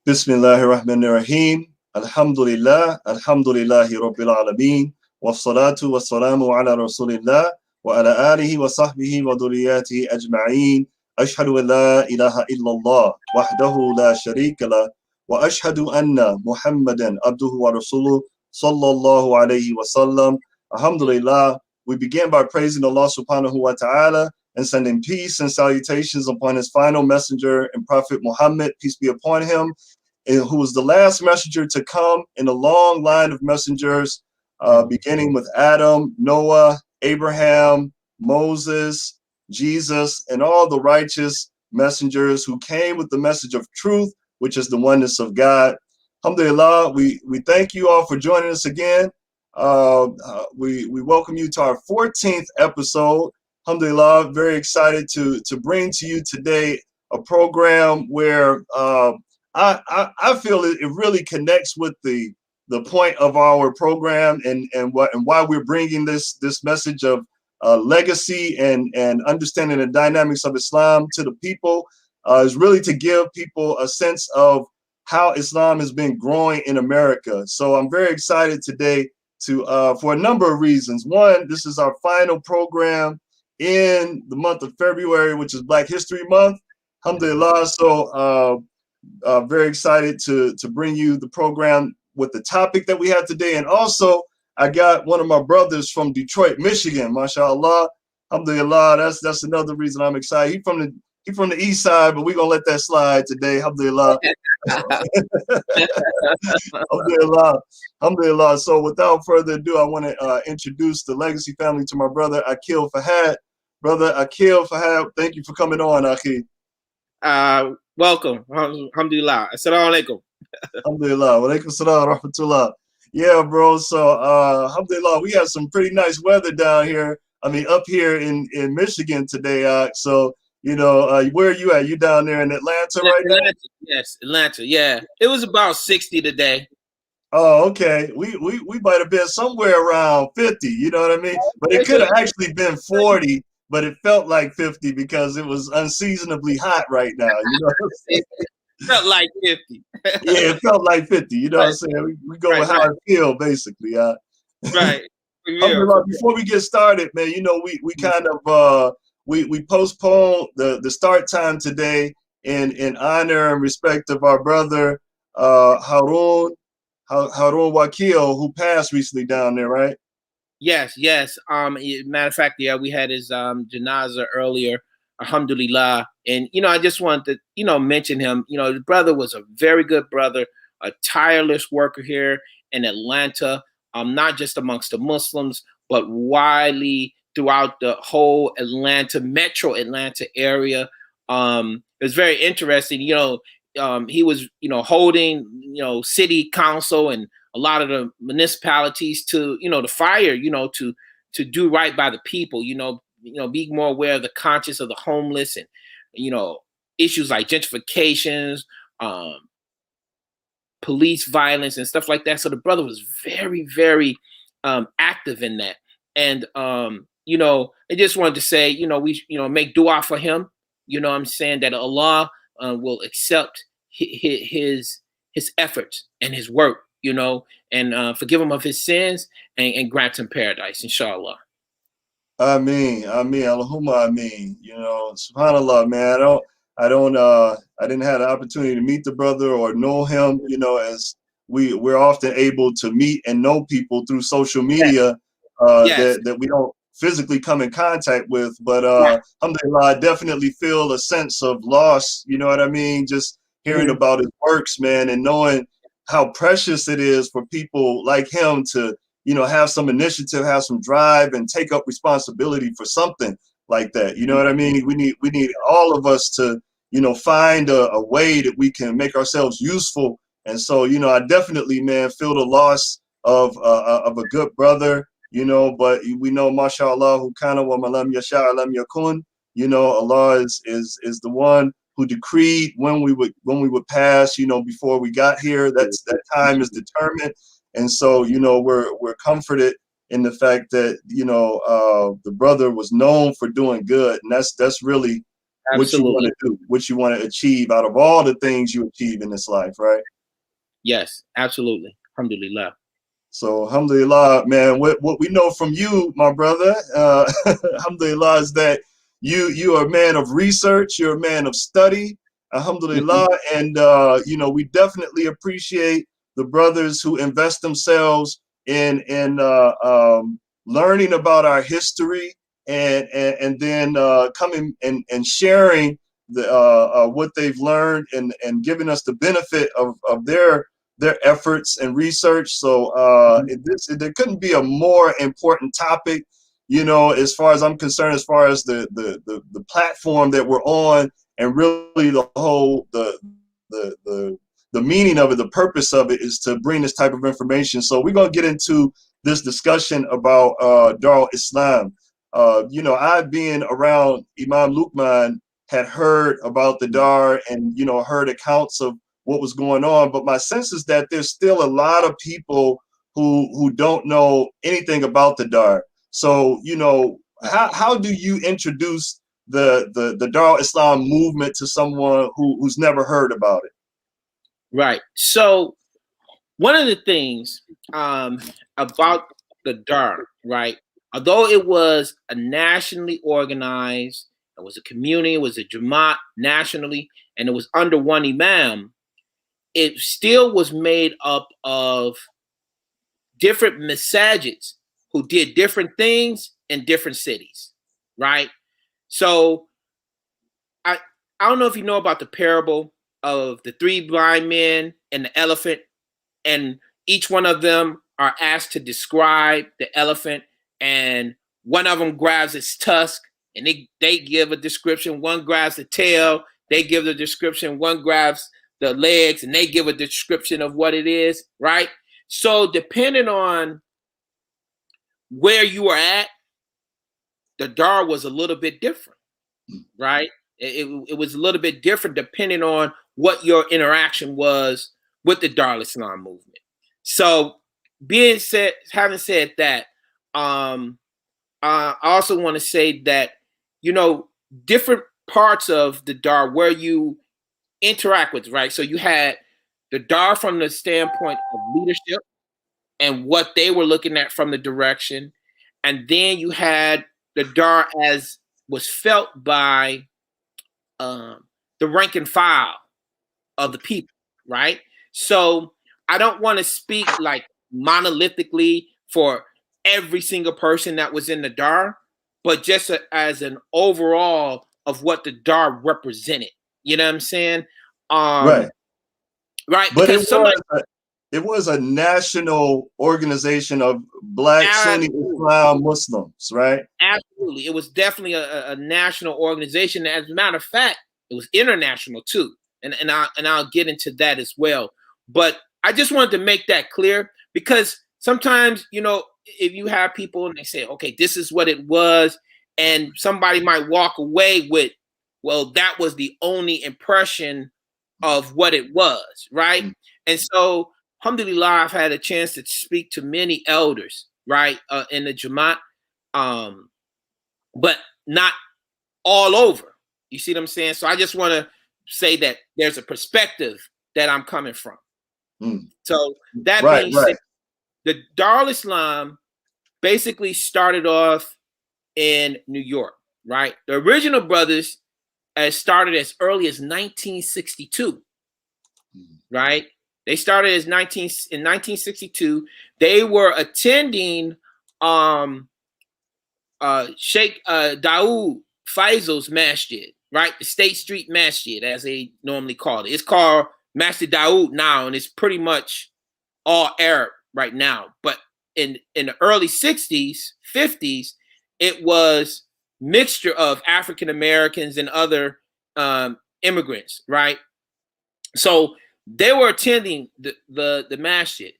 Bismillahirrahmanirrahim. Alhamdulillah. Alhamdulillahi Rabbil Alameen. Wassalatu wassalamu ala Rasulillah wa ala alihi wa sahbihi wa duriyatihi ajma'een. Ashhadu an la ilaha illallah wahdahu la sharika lah wa ashhadu anna Muhammadan abduhu wa rasuluh sallallahu alayhi wa sallam. Alhamdulillah. We begin by praising Allah subhanahu wa ta'ala and sending peace and salutations upon his final messenger and prophet Muhammad, peace be upon him, and who was the last messenger to come in a long line of messengers, beginning with Adam, Noah, Abraham, Moses, Jesus, and all the righteous messengers who came with the message of truth, which is the oneness of God. Alhamdulillah, we thank you all for joining us again. We welcome you to our 14th episode. Alhamdulillah, very excited to bring to you today a program where I feel it really connects with the point of our program and why we're bringing this message of legacy and understanding the dynamics of Islam to the people, is really to give people a sense of how Islam has been growing in America. So I'm very excited today to for a number of reasons. One, this is our final program in the month of February, which is Black History Month. Alhamdulillah. So very excited to bring you the program with the topic that we have today. And also, I got one of my brothers from Detroit, Michigan, mashallah. Alhamdulillah. That's another reason I'm excited. He from the east side, but we're gonna let that slide today. Alhamdulillah. Alhamdulillah. Alhamdulillah. So without further ado, I want to introduce the legacy family to my brother Akil Fahd. Brother Akil Fahd, thank you for coming on, Akil. Welcome. Alhamdulillah. Assalamu alaikum. Alhamdulillah. Wa alaikum salam wa rahmatullah. Yeah, bro. So alhamdulillah, we have some pretty nice weather down here. I mean, up here in Michigan today. So, you know, where are you at? You down there in Atlanta right now? Yes, Atlanta. Yeah. It was about 60 today. Oh, okay. We might have been somewhere around 50, you know what I mean? But it could have actually been 40, but it felt like 50 because it was unseasonably hot right now, you know what I'm saying? It felt like 50. Yeah, it felt like 50, you know what I'm saying? We go with how I feel, basically. Right. Before we get started, man, you know, we kind of we postponed the start time today in honor and respect of our brother Harun Wakil, who passed recently down there, right? Yes. Matter of fact, yeah, we had his janaza earlier. Alhamdulillah. And you know, I just wanted to, mention him. You know, the brother was a very good brother, a tireless worker here in Atlanta, not just amongst the Muslims, but widely throughout the whole metro Atlanta area. It was very interesting. He was, holding, city council and a lot of the municipalities to, the fire, to do right by the people, be more aware of the conscience of the homeless and, issues like gentrifications, police violence and stuff like that. So the brother was very, very active in that. And, I just wanted to say, we, make dua for him. I'm saying that Allah will accept his efforts and his work, and forgive him of his sins and grant him paradise, inshallah. Ameen, Allahumma ameen. Subhanallah, man. I didn't have the opportunity to meet the brother or know him, as we're often able to meet and know people through social media that we don't physically come in contact with. But alhamdulillah, I definitely feel a sense of loss, you know what I mean? Just hearing about his works, man, and knowing how precious it is for people like him to, have some initiative, have some drive, and take up responsibility for something like that. You know what I mean? We need all of us to, find a way that we can make ourselves useful. And so, I definitely, man, feel the loss of a good brother, but we know, mashallah, who kana wa malam yasha lam yakun. Allah is the one who decreed when we would pass, before we got here. That time is determined. And so, we're comforted in the fact that, the brother was known for doing good. And that's really what you want Absolutely. to do, what you want to achieve out of all the things you achieve in this life, right? Yes, absolutely. Alhamdulillah. So alhamdulillah, man, what we know from you, my brother, alhamdulillah, is that you are a man of research, you're a man of study, Mhm. alhamdulillah. And you know, we definitely appreciate the brothers who invest themselves in learning about our history, and then coming and sharing what they've learned, and giving us the benefit of their efforts and research. So Mhm. there couldn't be a more important topic, you know, as far as I'm concerned, as far as the platform that we're on, and really the whole the meaning of it, the purpose of it, is to bring this type of information. So we're gonna get into this discussion about Darul Islam. You know, I, being around Imam Lukman, had heard about the Dar, and you know, heard accounts of what was going on, but my sense is that there's still a lot of people who don't know anything about the Dar. So, you know, how do you introduce the Darul Islam movement to someone who's never heard about it? Right. So one of the things about the Dar, right? Although it was a nationally organized, it was a community, it was a Jamaat nationally, and it was under one Imam, it still was made up of different masajids who did different things in different cities, right? So I I don't know if you know about the parable of the three blind men and the elephant, and each one of them are asked to describe the elephant, and one of them grabs its tusk and they give a description. One grabs the tail, they give the description. One grabs the legs and they give a description of what it is, right? So depending on where you are at, the Dar was a little bit different, right? It was a little bit different depending on what your interaction was with the Darul Islam movement. So, having said that, um, I also want to say that, you know, different parts of the Dar where you interact with, right? So you had the Dar from the standpoint of leadership and what they were looking at from the direction, and then you had the Dar as was felt by um, the rank and file of the people, right? So I don't want to speak like monolithically for every single person that was in the Dar, but just as an overall of what the Dar represented. You know what I'm saying? Right. Right, But because somebody it was a national organization of Black Sunni absolutely, Islam Muslims, right? absolutely, it was definitely a national organization. As a matter of fact, it was international too, and I'll get into that as well. But I just wanted to make that clear because sometimes, you know, if you have people and they say, okay, this is what it was, and somebody might walk away with, well, that was the only impression of what it was, right? And so, alhamdulillah, I've had a chance to speak to many elders, right, in the Jamaat, um, but not all over. You see what I'm saying? So I just want to say that there's a perspective that I'm coming from. Mm. So that Right, being said, right. the Darul Islam basically started off in New York, right? The original brothers started as early as 1962, right? They started as 1962. They were attending um Sheikh Daoud Faisal's masjid, right? The State Street Masjid, as they normally call it. It's called Masjid Daoud now, and it's pretty much all Arab right now. But in the early 60s, 50s, it was mixture of African Americans and other immigrants, right? So they were attending the masjid.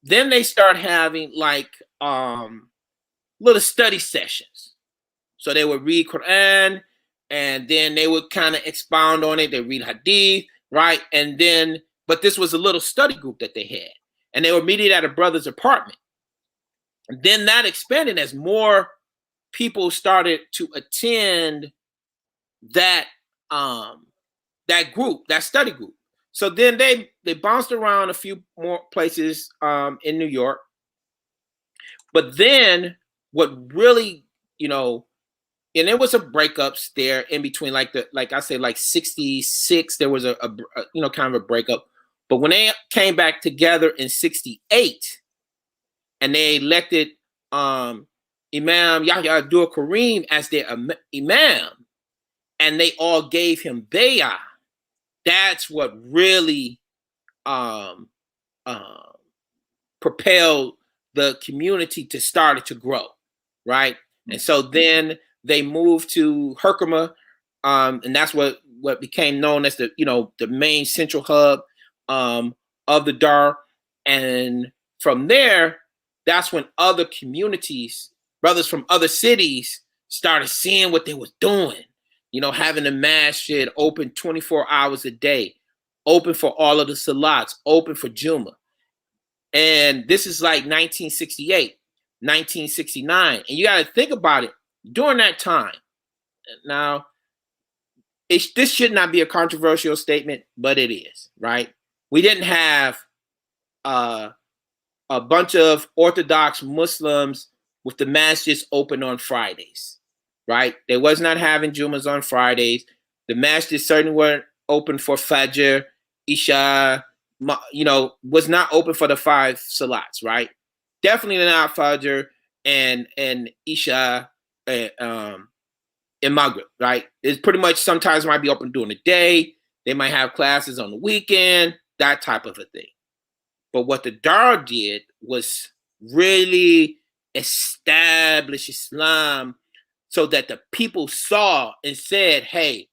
Then they start having like little study sessions. So they would read Quran, and then they would kind of expound on it. They read Hadith, right? And then, but this was a little study group that they had, and they were meeting at a brother's apartment. And then that expanded as more people started to attend that that group, that study group. So then they bounced around a few more places in New York. But then what really, and there was a breakups there in between, like I say, like 66, there was a kind of a breakup. But when they came back together in 68 and they elected Imam Yahya Abdul Karim as their imam, and they all gave him bay'ah, that's what really propelled the community to start to grow, right? And so then they moved to Herkimer, and that's what became known as the main central hub of the Dar. And from there, that's when other communities, brothers from other cities, started seeing what they was doing. Having the masjid open 24 hours a day, open for all of the salats, open for Juma. And this is like 1968, 1969. And you got to think about it during that time. Now, this should not be a controversial statement, but it is, right? We didn't have a bunch of Orthodox Muslims with the masjids open on Fridays, right? They was not having Jumas on Fridays. The masjids certainly weren't open for Fajr, Isha, was not open for the 5 salats, right? Definitely not Fajr and Isha and Maghrib, right? It's pretty much sometimes might be open during the day. They might have classes on the weekend, that type of a thing. But what the Dar did was really establish Islam so that the people saw and said, hey,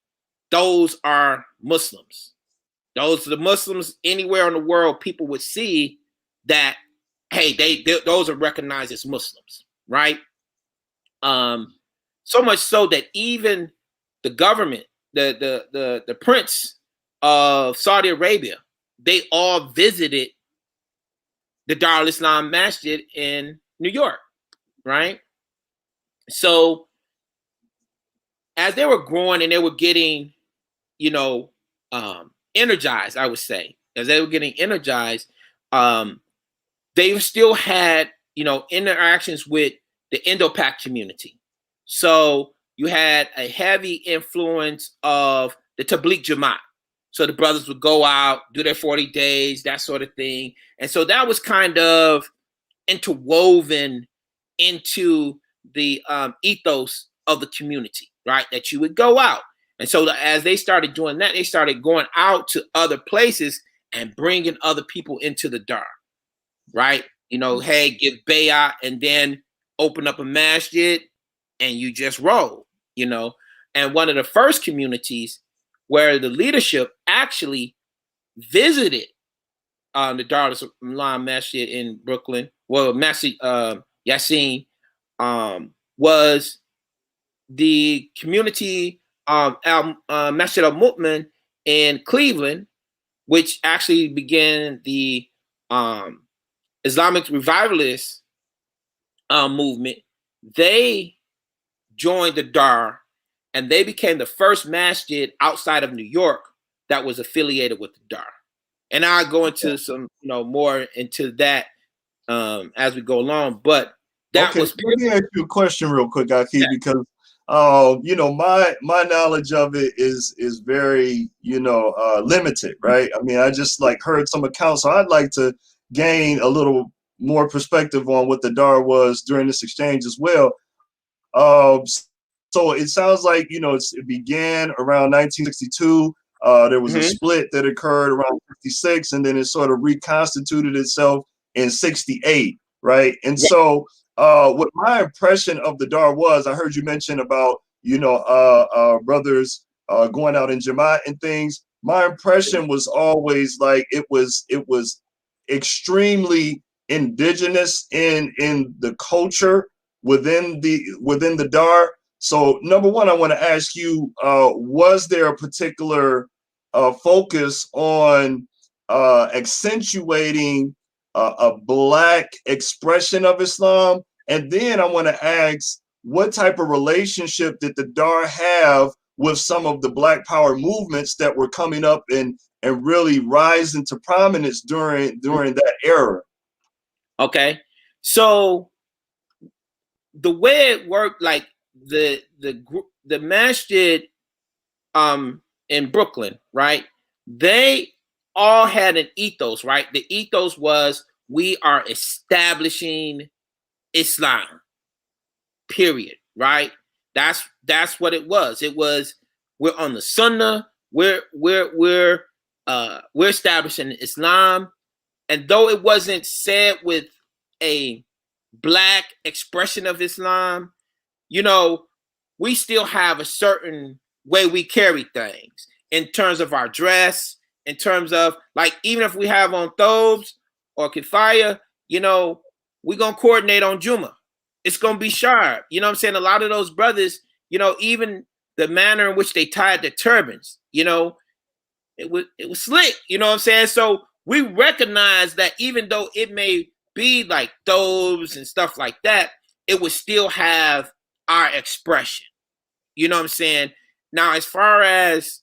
those are Muslims. Those are the Muslims anywhere in the world. People would see that, hey, those are recognized as Muslims, right? So much so that even the government, the prince of Saudi Arabia, they all visited the Darul Islam Masjid in New York, right? So as they were growing and they were getting, energized, I would say, as they were getting energized, they still had, interactions with the Indo-Pak community. So you had a heavy influence of the Tabligh Jamaat. So the brothers would go out, do their 40 days, that sort of thing. And so that was kind of interwoven into the ethos of the community, right? That you would go out. And so as they started doing that, they started going out to other places and bringing other people into the Dar, right? Hey, give bay'ah and then open up a masjid and you just roll, And one of the first communities where the leadership actually visited the Darul Islam Masjid in Brooklyn, well, Masjid Yassin, was the community Masjid al-Mu'min in Cleveland, which actually began the Islamic revivalist movement. They joined the Dar, and they became the first masjid outside of New York that was affiliated with the Dar. And I'll go into some, more into that as we go along. But that was. Let me ask you a question real quick, Akil, because my knowledge of it is very limited, right? I mean, I just heard some accounts, so I'd like to gain a little more perspective on what the Dar was during this exchange as well. So it sounds like it began around 1962. There was a split that occurred around 56, and then it sort of reconstituted itself in 68, right? And so what my impression of the Dar was, I heard you mention about brothers going out in Jamaat and things. My impression was always like it was extremely indigenous in the culture within the Dar. So number one, I want to ask you, was there a particular focus on accentuating a Black expression of Islam? And then I want to ask, what type of relationship did the Dar have with some of the Black Power movements that were coming up and really rising to prominence during that era. Okay, so the way it worked, like the masjid in Brooklyn, right? They all had an ethos, right? The ethos was, we are establishing Islam, period, right? That's what it was. It was, we're on the Sunnah, we're establishing Islam. And though it wasn't said with a Black expression of Islam, you know, we still have a certain way we carry things in terms of our dress, in terms of, like, even if we have on thobes or kifaya, you know, we're going to coordinate on Juma. It's going to be sharp. You know what I'm saying? A lot of those brothers, you know, even the manner in which they tied their turbans, you know, it was slick. You know what I'm saying? So we recognize that even though it may be like thobes and stuff like that, it would still have our expression. You know what I'm saying? Now, as far as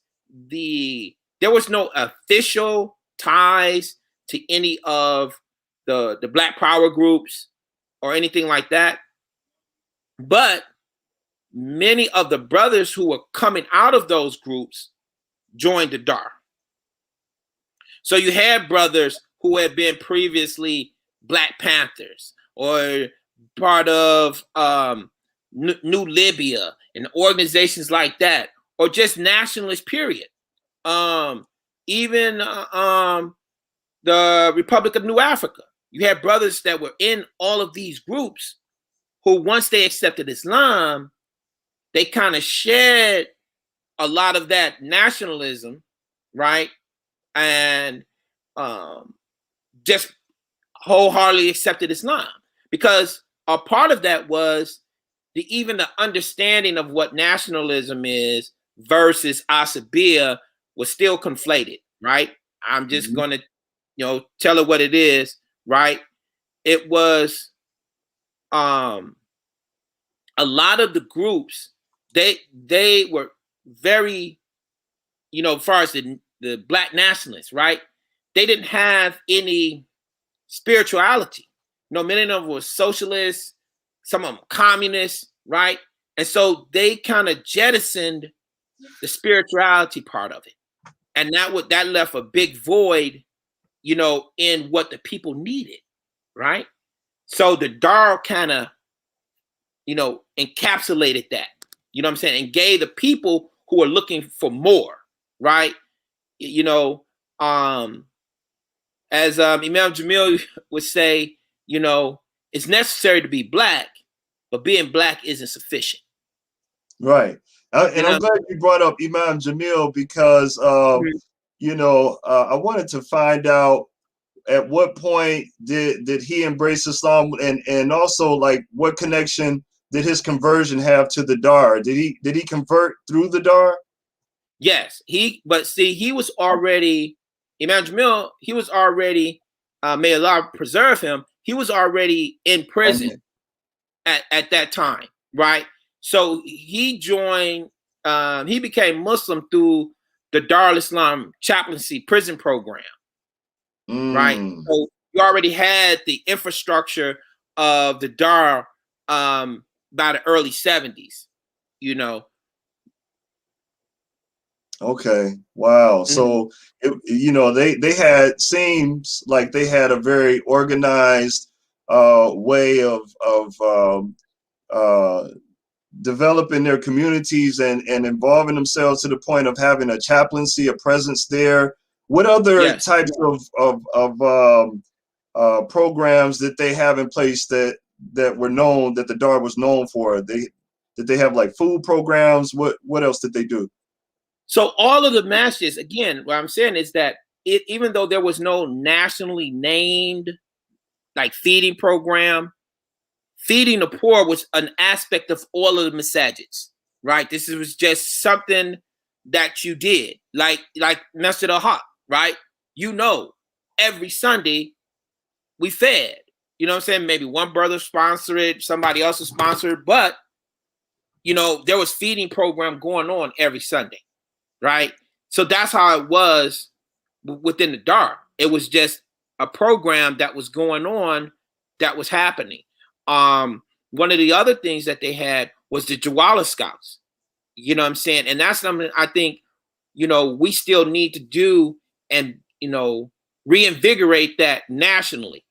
there was no official ties to any of the Black Power groups or anything like that. But many of the brothers who were coming out of those groups joined the Dar. So you had brothers who had been previously Black Panthers or part of New Libya and organizations like that, or just nationalist, period. Even the Republic of New Africa. You had brothers that were in all of these groups who, once they accepted Islam, they kind of shed a lot of that nationalism, right? And just wholeheartedly accepted Islam, because a part of that was even the understanding of what nationalism is versus asabiyya was still conflated, right? I'm just going to, you know, tell it what it is, right? It was a lot of the groups, they were very, you know, as far as the Black nationalists, right? They didn't have any spirituality. You know, many of them were socialists, some of them communists, right? And so they kind of jettisoned the spirituality part of it. And that left a big void, you know, in what the people needed, right? So the Darul kind of, you know, encapsulated that, you know what I'm saying, and gave the people who are looking for more, right? You know, as Imam Jamil would say, you know, it's necessary to be Black, but being Black isn't sufficient. Right. And I'm glad you brought up Imam Jamil, because, you know, I wanted to find out at what point did he embrace Islam, and also, like, what connection did his conversion have to the Dar? Did he convert through the Dar? Yes, but see, he was already, Imam Jamil, he was already, may Allah preserve him, he was already in prison at that time, right? So he joined, he became Muslim through the Darul Islam chaplaincy prison program, right? So you already had the infrastructure of the Dar by the early 70s, you know. Okay. Wow. So, you know, they had, seems like they had a very organized way of developing their communities and involving themselves to the point of having a chaplaincy, a presence there. What other types of programs that they have in place that were known, that the Dar was known for? Did they have like food programs? What else did they do? So all of the masjids, again, what I'm saying is that even though there was no nationally named like feeding program, feeding the poor was an aspect of all of the masajids, right? This was just something that you did, like Masjid al-Haq, right? You know, every Sunday we fed. You know what I'm saying? Maybe one brother sponsored it, somebody else sponsored, but you know, there was feeding program going on every Sunday, right? So that's how it was within the Dar. It was just a program that was going on, that was happening. One of the other things that they had was the Jawala Scouts. You know what I'm saying? And that's something I think, you know, we still need to do and, you know, reinvigorate that nationally.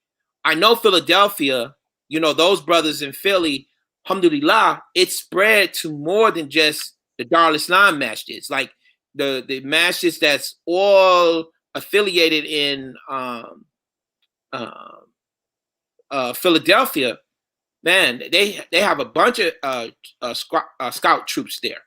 I know Philadelphia, you know, those brothers in Philly, alhamdulillah, it spread to more than just the Darul Islam masjids. Like the masjids that's all affiliated in Philadelphia, man, they have a bunch of scout troops there,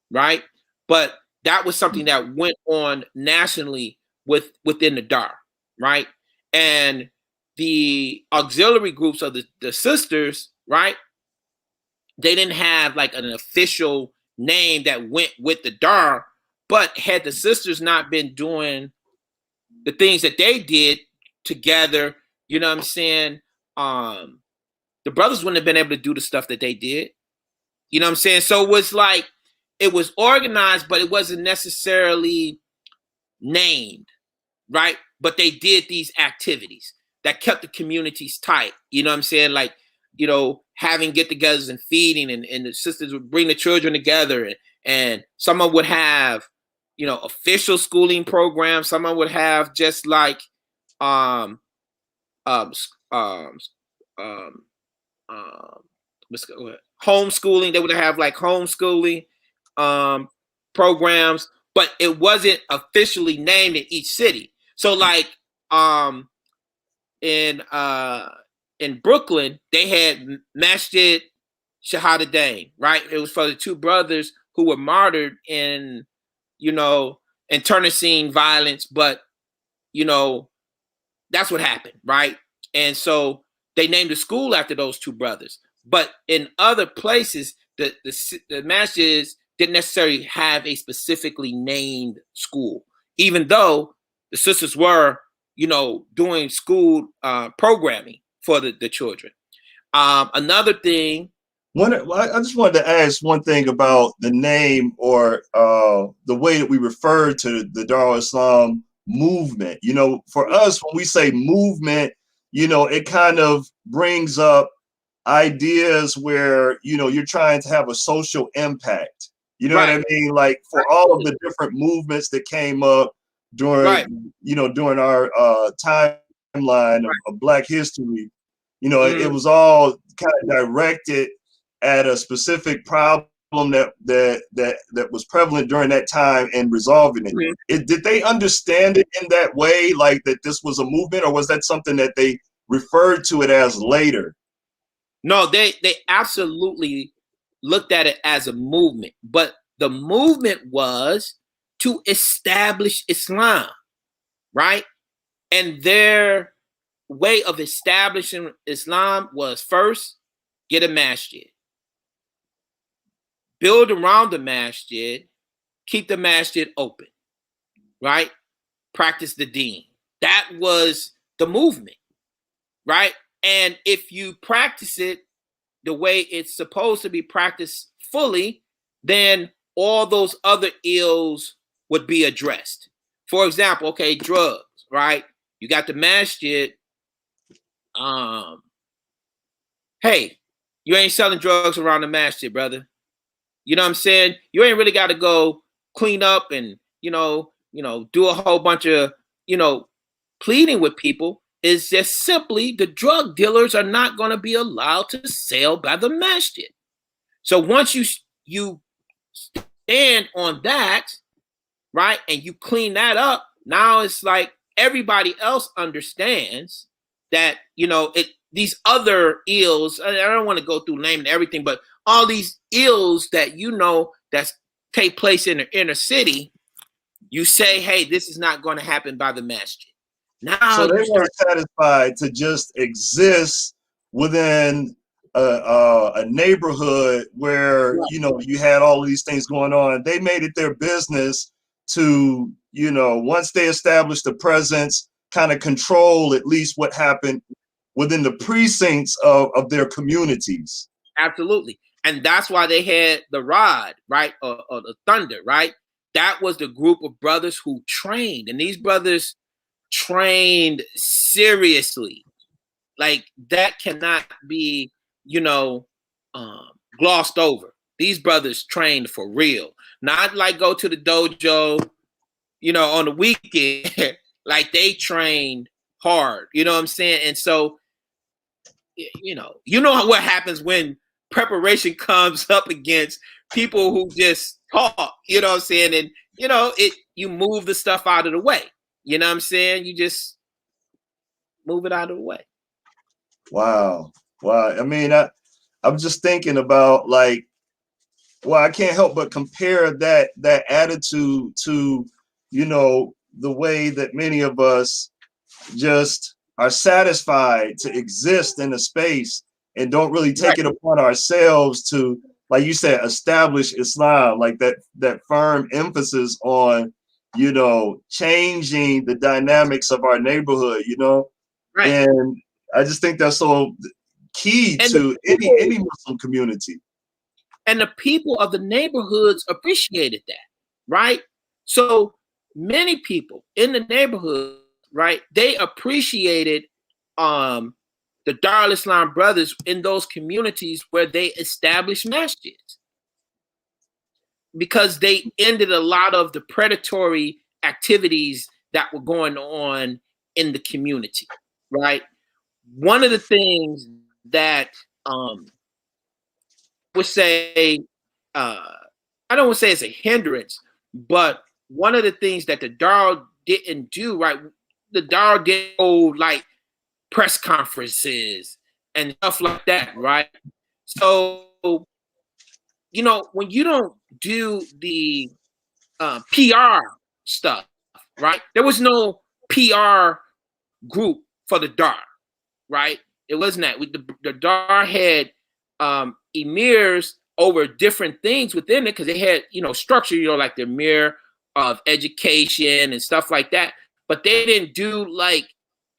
right? But that was something that went on nationally within the Dar, right? And the auxiliary groups of the sisters, right? They didn't have like an official name that went with the Dar, but had the sisters not been doing the things that they did together, you know what I'm saying? The brothers wouldn't have been able to do the stuff that they did. You know what I'm saying? So it was like, it was organized, but it wasn't necessarily named, right? But they did these activities that kept the communities tight. You know what I'm saying? Like, you know, having get-togethers and feeding, and the sisters would bring the children together, and someone would have, you know, official schooling programs. Someone would have just like homeschooling. They would have like homeschooling programs, but it wasn't officially named in each city. So like in Brooklyn, they had Masjid Shahadadain, right? It was for the two brothers who were martyred in, you know, internecine violence, but you know, that's what happened, right? And so they named the school after those two brothers. But in other places, the masjids didn't necessarily have a specifically named school, even though the sisters were, you know, doing school programming for the children. Another thing. I just wanted to ask one thing about the name, or the way that we refer to the Darul Islam movement. You know, for us, when we say movement, you know, it kind of brings up ideas where, you know, you're trying to have a social impact. You know what I mean? Like for all of the different movements that came up during, you know, during our timeline of Black history, you know, it was all kind of directed at a specific problem that was prevalent during that time and resolving it. Did they understand it in that way, like that this was a movement, or was that something that they referred to it as later? No, they absolutely looked at it as a movement, but the movement was to establish Islam, right? And their way of establishing Islam was first get a masjid, build around the masjid, keep the masjid open, right? Practice the deen. That was the movement, right? And if you practice it the way it's supposed to be practiced fully, then all those other ills would be addressed. For example, okay, drugs, right? You got the masjid. Hey, you ain't selling drugs around the masjid, brother. You know what I'm saying? You ain't really got to go clean up and, you know, do a whole bunch of, you know, pleading with people. Is just simply the drug dealers are not going to be allowed to sell by the masjid. So once you stand on that, right, and you clean that up, now it's like everybody else understands that, you know, these other ills, I don't want to go through naming everything, but all these ills that, you know, that take place in the inner city, you say, hey, this is not going to happen by the masjid. Now, so they weren't satisfied to just exist within a neighborhood where, you know, you had all of these things going on. They made it their business to, you know, once they established a presence, kind of control at least what happened within the precincts of their communities. Absolutely. And that's why they had the rod, right? Or the thunder, right? That was the group of brothers who trained. And these brothers trained seriously. Like that cannot be, glossed over. These brothers trained for real. Not like go to the dojo, on the weekend. Like they trained hard. You know what I'm saying? And so, what happens when preparation comes up against people who just talk, you know what I'm saying? And, you move the stuff out of the way. You know what I'm saying? You just move it out of the way. Wow. I mean, I'm just thinking about like, well, I can't help but compare that attitude to, the way that many of us just are satisfied to exist in a space and don't really take it upon ourselves to, like you said, establish Islam, like that firm emphasis on, changing the dynamics of our neighborhood, Right. And I just think that's so key to any Muslim community. And the people of the neighborhoods appreciated that, right? So many people in the neighborhood, right, they appreciated the Darul Islam brothers in those communities where they established masjids, because they ended a lot of the predatory activities that were going on in the community, right? One of the things that would say, I don't want to say it's a hindrance, but one of the things that the Darul didn't do, right? The Darul didn't hold like press conferences and stuff like that, right? So, when you don't do the PR stuff, right? There was no PR group for the Darul, right? It wasn't that. The Darul had emirs over different things within it, because they had, structure, like the emir of education and stuff like that. But they didn't do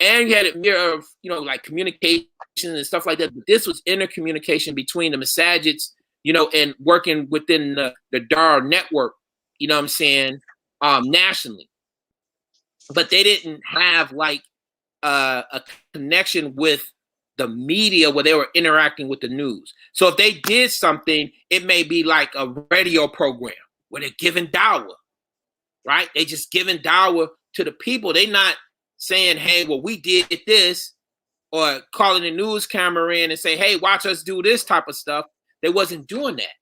and you had a mirror of, like communication and stuff like that. But this was intercommunication between the masajids, and working within the Darul network, you know what I'm saying, nationally. But they didn't have a connection with the media where they were interacting with the news. So if they did something, it may be like a radio program where they're giving dawah, right? They just giving dawah to the people. They not saying, hey, well, we did this, or calling the news camera in and say, hey, watch us do this type of stuff. They wasn't doing that.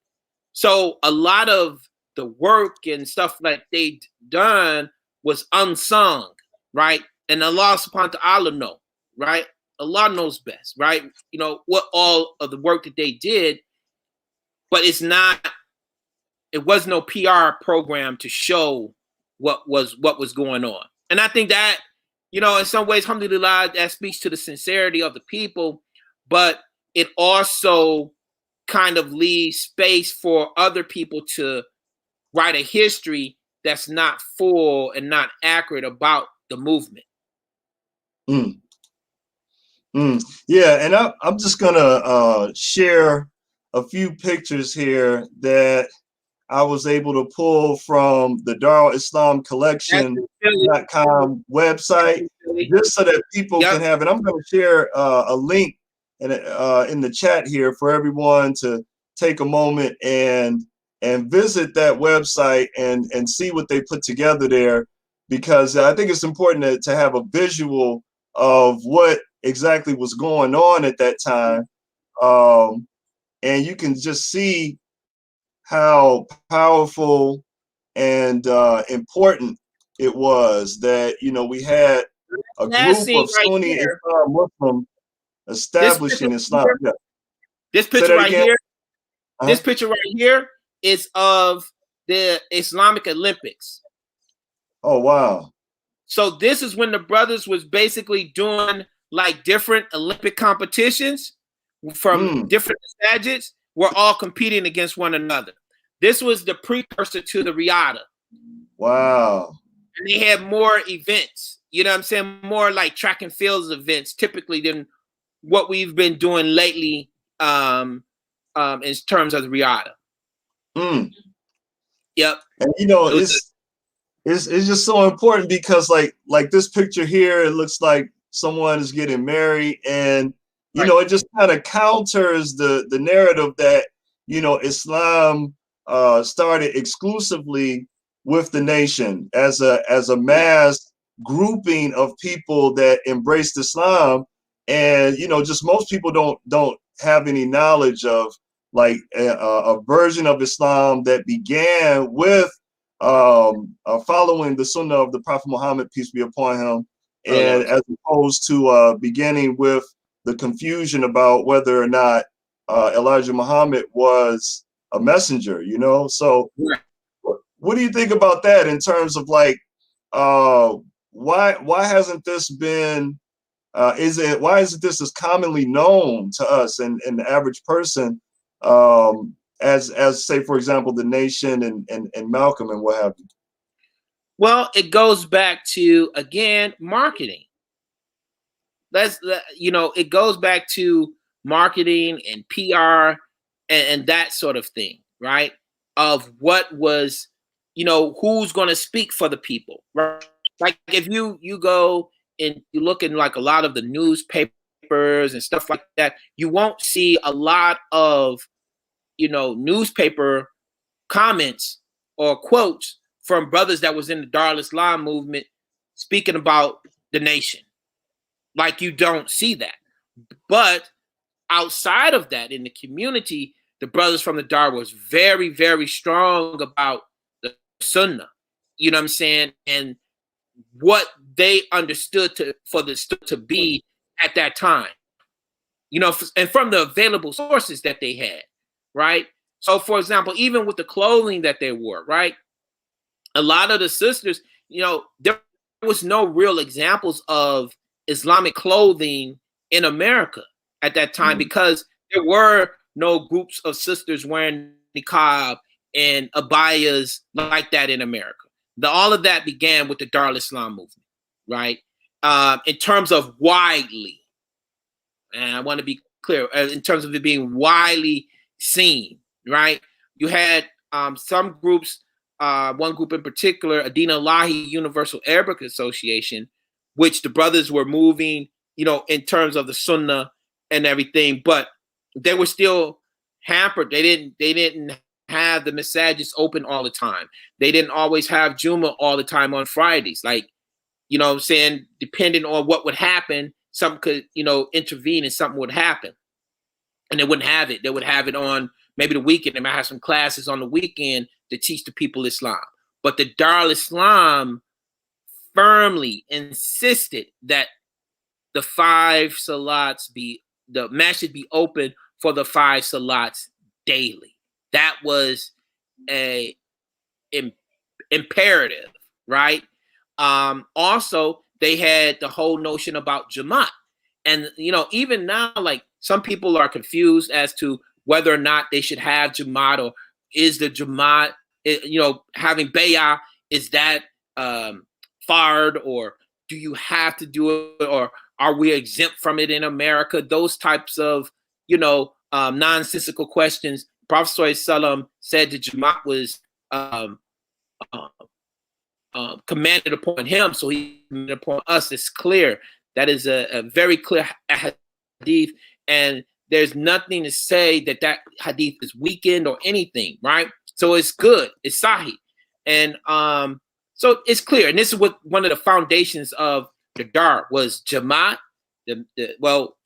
So a lot of the work and stuff that they done was unsung, right? And Allah subhanahu wa ta'ala know, right? Allah knows best, right? What all of the work that they did, but it was no PR program to show what was going on. And I think that, in some ways, alhamdulillah, that speaks to the sincerity of the people, but it also kind of leaves space for other people to write a history that's not full and not accurate about the movement. Yeah, and I'm just gonna share a few pictures here that I was able to pull from the Darul Islam Collection.com website, just so that people can have it. I'm going to share a link in the chat here for everyone to take a moment and visit that website and see what they put together there, because I think it's important to have a visual of what exactly was going on at that time, and you can just see how powerful and important it was that we had a group of Sunni Islam Muslims establishing Islam. This picture right here, this picture right here is of the Islamic Olympics. Oh wow! So this is when the brothers was basically doing like different Olympic competitions from different stages. We're all competing against one another. This was the precursor to the Riyadh. Wow. And they had more events, you know what I'm saying? More like track and fields events typically than what we've been doing lately in terms of the Riyadh. Mm. Yep. And it's just so important because like this picture here, it looks like someone is getting married, and it just kind of counters the narrative that Islam started exclusively with the nation as a mass grouping of people that embraced Islam, and just most people don't have any knowledge of like a version of Islam that began with following the Sunnah of the Prophet Muhammad, peace be upon him, and as opposed to beginning with the confusion about whether or not Elijah Muhammad was a messenger. So what do you think about that in terms of like why hasn't this been why isn't this as commonly known to us and the average person as say, for example, the Nation and Malcolm and what have you? Well, it goes back to, again, marketing. It goes back to marketing and PR and that sort of thing, right? Of what was, who's going to speak for the people, right? Like if you go and you look in like a lot of the newspapers and stuff like that, you won't see a lot of, newspaper comments or quotes from brothers that was in the Darul Islam movement speaking about the nation. Like you don't see that. But outside of that, in the community, the brothers from the Dar was very, very strong about the Sunnah. You know what I'm saying? And what they understood to be at that time. And from the available sources that they had, right? So, for example, even with the clothing that they wore, right? A lot of the sisters, there was no real examples of Islamic clothing in America at that time because there were no groups of sisters wearing niqab and abayas like that in America. All of that began with the Darul Islam movement, right? In terms of widely, and I want to be clear, in terms of it being widely seen, right? You had some groups, one group in particular, Adina Lahi Universal Arabic Association, which the brothers were moving, in terms of the Sunnah and everything, but they were still hampered. They didn't have the massages open all the time. They didn't always have Juma all the time on Fridays. Like, what I'm saying, depending on what would happen, something could, intervene and something would happen. And they wouldn't have it. They would have it on maybe the weekend. They might have some classes on the weekend to teach the people Islam. But the Darul Islam firmly insisted that the 5 salats the masjid be open for the 5 salats daily. That was a imperative, right? Also, they had the whole notion about Jamaat. And, even now, like some people are confused as to whether or not they should have Jamaat, or is the Jamaat, having Bay'ah, is that fard, or do you have to do it, or are we exempt from it in America? Those types of, nonsensical questions. Prophet ﷺ said the Jamaat was commanded upon him, so he commanded upon us. It's clear. That is a very clear hadith, and there's nothing to say that hadith is weakened or anything, right? So it's good. It's sahih. And so it's clear. And this is what one of the foundations of the Dar was Jamaat.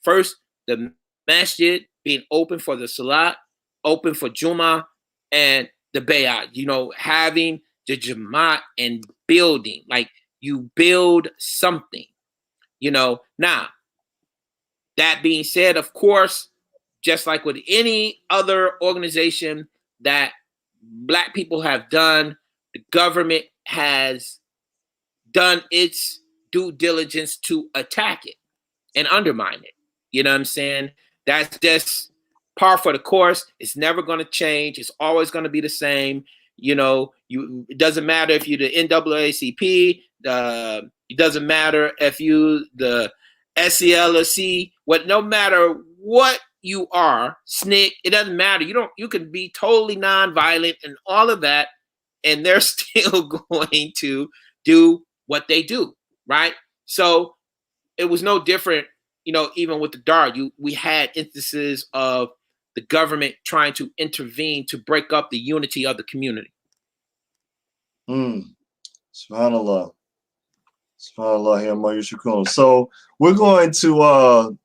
First, the masjid being open for the salat, open for Jummah, and the bay'ah, having the Jamaat and building, like you build something, Now, that being said, of course, just like with any other organization that Black people have done, the government has done its due diligence to attack it and undermine it. You know what I'm saying? That's just par for the course. It's never going to change. It's always going to be the same. It doesn't matter if you're the NAACP. It doesn't matter if you the SCLC. No matter what you are, SNCC, it doesn't matter. You can be totally nonviolent and all of that, and they're still going to do what they do, right? So it was no different, even with the Darul. We had instances of the government trying to intervene to break up the unity of the community. Subhanallah. Subhanallah. So we're going to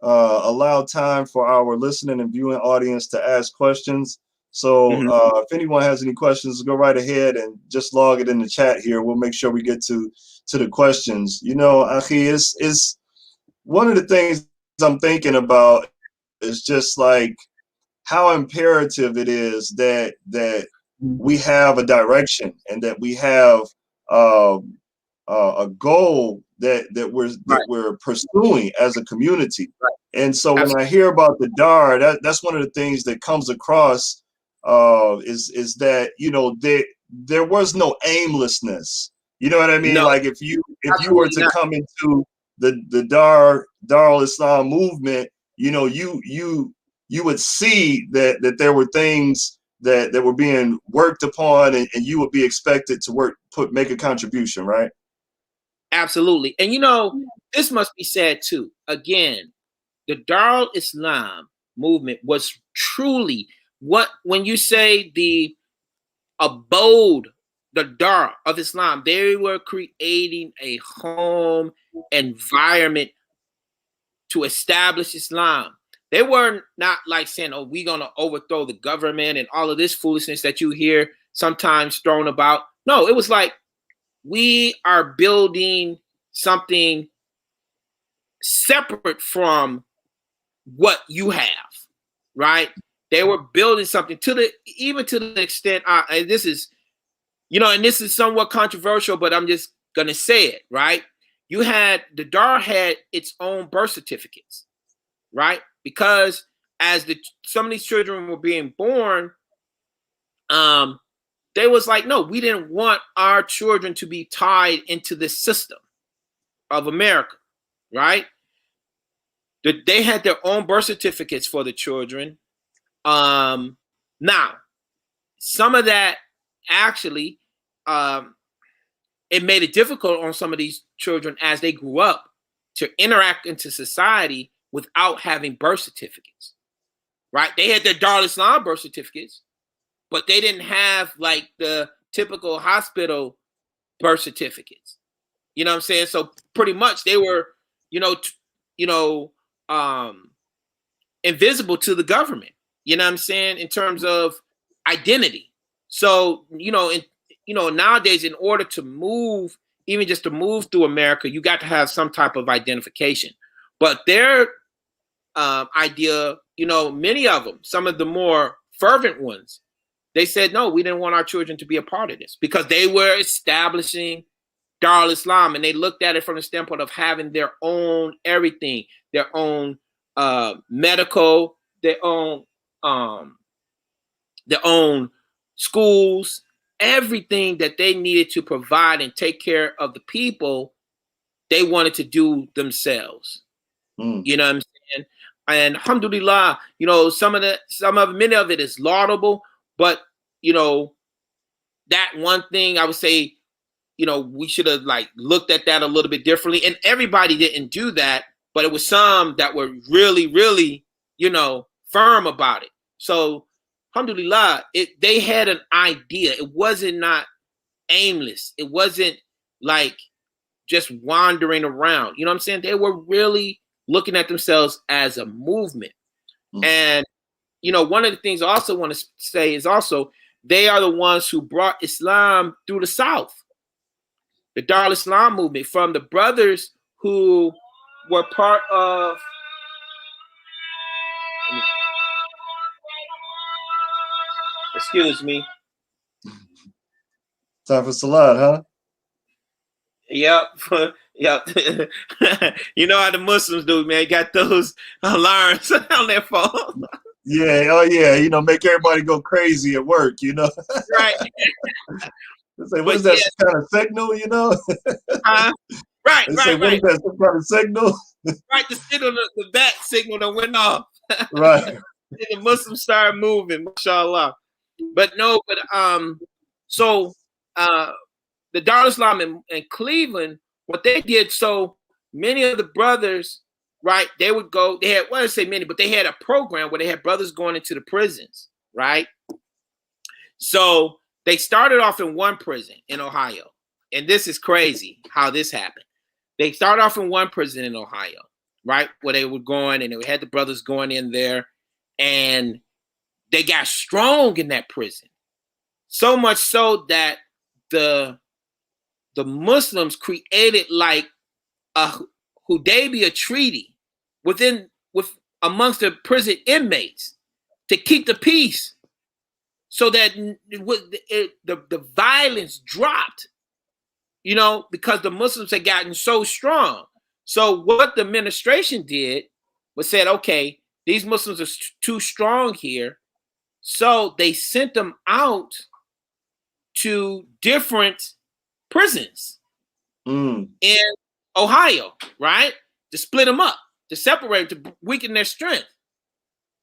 allow time for our listening and viewing audience to ask questions. So if anyone has any questions, go right ahead and just log it in the chat here. We'll make sure we get to the questions. Akhi, is one of the things I'm thinking about is just like how imperative it is that we have a direction and that we have a goal that we're pursuing as a community. Right. And so when I hear about the Darul, that's one of the things that comes across is that there was no aimlessness. You know what I mean? No. Like if you were to come into the Darul Islam movement, you would see that there were things that were being worked upon, and you would be expected to make a contribution, right? Absolutely. And this must be said too. Again, the Darul Islam movement was truly when you say the abode, the Darul of Islam, they were creating a home environment to establish Islam. They were not like saying, oh, we're going to overthrow the government and all of this foolishness that you hear sometimes thrown about. No, it was like, we are building something separate from what you have, right? They were building something even to the extent, and this is, and this is somewhat controversial, but I'm just going to say it, right? The Darul had its own birth certificates, right? Because as some of these children were being born, they was like, no, we didn't want our children to be tied into the system of America, right? They had their own birth certificates for the children. Now, some of that actually, it made it difficult on some of these children as they grew up to interact into society without having birth certificates, right? They had their Darul Islam birth certificates, but they didn't have like the typical hospital birth certificates. You know what I'm saying? So pretty much they were, invisible to the government. You know what I'm saying? In terms of identity. So, nowadays, in order to move, even just to move through America, you got to have some type of identification. But their idea, many of them, some of the more fervent ones, they said, no, we didn't want our children to be a part of this because they were establishing Darul Islam, and they looked at it from the standpoint of having their own everything, their own medical, their own schools, everything that they needed to provide and take care of the people, they wanted to do themselves. You know what I'm saying? And alhamdulillah, many of it is laudable, but that one thing I would say, we should have looked at that a little bit differently. And everybody didn't do that, but it was some that were really, really, firm about it. So alhamdulillah, they had an idea. It wasn't not aimless. It wasn't like just wandering around. You know what I'm saying? They were really looking at themselves as a movement. And, one of the things I also want to say is also, they are the ones who brought Islam through the South. The Darul Islam movement, from the brothers who were part of. Excuse me. Time for Salat, huh? Yep. Yep. You know how the Muslims do, man. Got those alarms on their phone. Yeah. Oh, yeah. Make everybody go crazy at work, Right. Say, what is that kind of signal, Right, Say, what is that some kind of signal? Right, the signal, the bat signal that went off. Right. The Muslims started moving, mashallah. But no, but so the Darul Islam in Cleveland, what they did, so many of the brothers, right, they would go, they had, well, I say many, but they had a program where they had brothers going into the prisons, right? So they started off in one prison in Ohio. And this is crazy how this happened. They started off in one prison in Ohio, right, where they were going, and they had the brothers going in there, and they got strong in that prison. So much so that the Muslims created like a Hudaybiyah treaty with amongst the prison inmates to keep the peace, so that the violence dropped, you know, because the Muslims had gotten so strong. So what the administration did was said, okay, these Muslims are too strong here. So they sent them out to different prisons in Ohio, right? To split them up, to separate, to weaken their strength.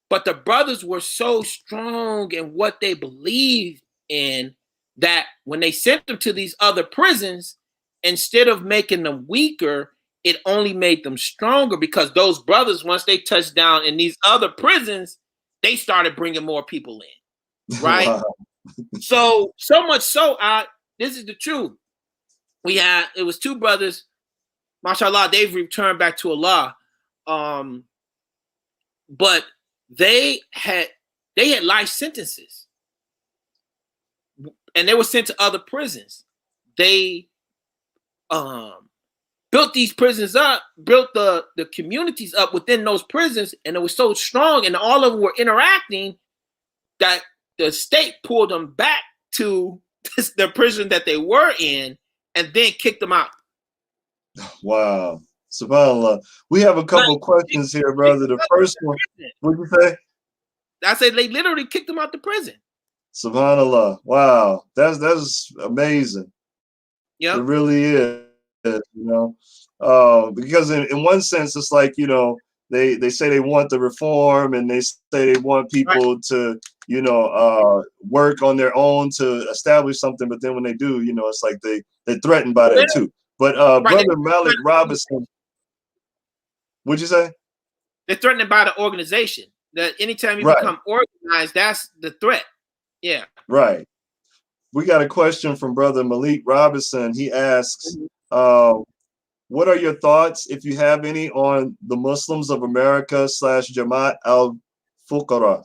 But the brothers were so strong in what they believed in that when they sent them to these other prisons, instead of making them weaker, it only made them stronger, because those brothers, once they touched down in these other prisons, they started bringing more people in, right? Wow. So much so, this is the truth. It was two brothers, mashallah, they've returned back to Allah. But they had life sentences, and they were sent to other prisons. They built these prisons up, built the communities up within those prisons, and it was so strong, and all of them were interacting, that the state pulled them back to the prison that they were in, and then kicked them out. Wow. SubhanAllah. We have a couple questions here, brother. The first one, what did you say? I said they literally kicked them out the prison. SubhanAllah. Wow. That's amazing. Yeah. It really is, you know. Because in one sense, it's like, you know, they say they want the reform, and they say they want people to, you know, work on their own to establish something, but then when they do, you know, it's like they're threatened by that too. But Brother Malik Robinson, what'd you say? They're threatened by the organization. That anytime you become organized, that's the threat. Yeah. Right. We got a question from Brother Malik Robinson. He asks, what are your thoughts, if you have any, on the Muslims of America / Jamaat al-Fuqara?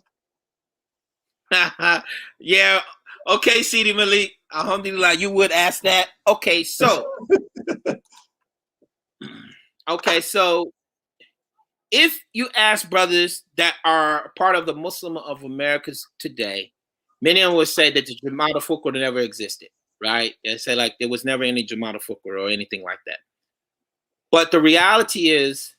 Yeah. Okay, Sidi Malik. Alhamdulillah, you would ask that. Okay, so if you ask brothers that are part of the Muslim of Americas today, many of them would say that the Jamaat al-Fuqara never existed, right? They say like there was never any Jamaat al-Fuqara or anything like that. But the reality is,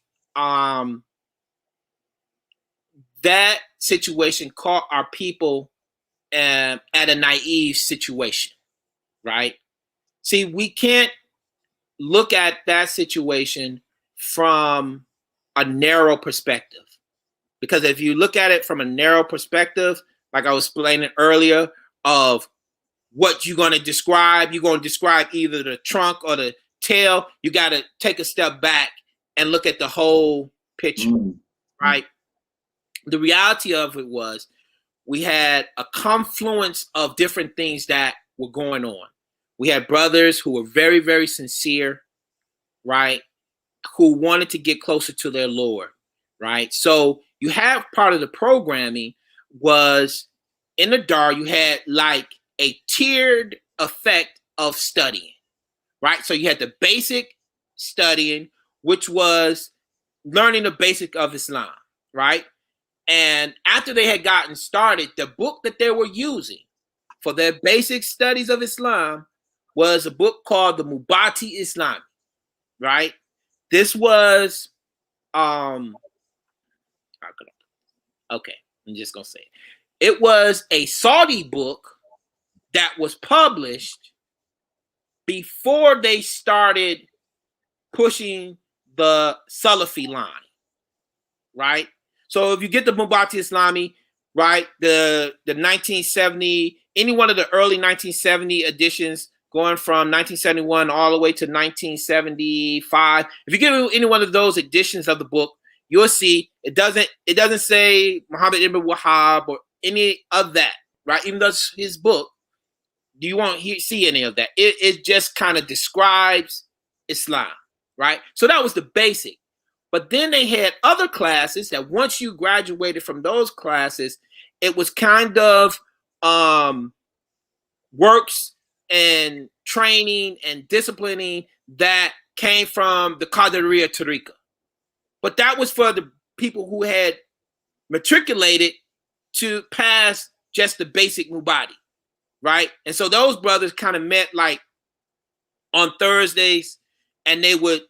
that situation caught our people at a naive situation, right? See, we can't look at that situation from a narrow perspective, because if you look at it from a narrow perspective, like I was explaining earlier, of what you're going to describe either the trunk or the tail. You got to take a step back and look at the whole picture, right? The reality of it was we had a confluence of different things that were going on. We had brothers who were very, very sincere, right? Who wanted to get closer to their Lord, right? So you have part of the programming was in the Darul, you had like a tiered effect of studying, right? So you had the basic studying, which was learning the basic of Islam, right? And after they had gotten started, the book that they were using for their basic studies of Islam was a book called the Mubati Islam, right? This was, okay, I'm just gonna say it. It was a Saudi book that was published before they started pushing the Salafi line, right? So if you get the Mubati Islami, right, the 1970, any one of the early 1970 editions, going from 1971 all the way to 1975, if you get any one of those editions of the book, you'll see it doesn't say Muhammad ibn Wahhab or any of that, right? Even though it's his book, you won't see any of that. It just kind of describes Islam, right? So that was the basic. But then they had other classes that once you graduated from those classes, it was kind of works and training and disciplining that came from the Qadiriyya Tariqa. But that was for the people who had matriculated to pass just the basic Mubadi, right? And so those brothers kind of met like on Thursdays, and they would,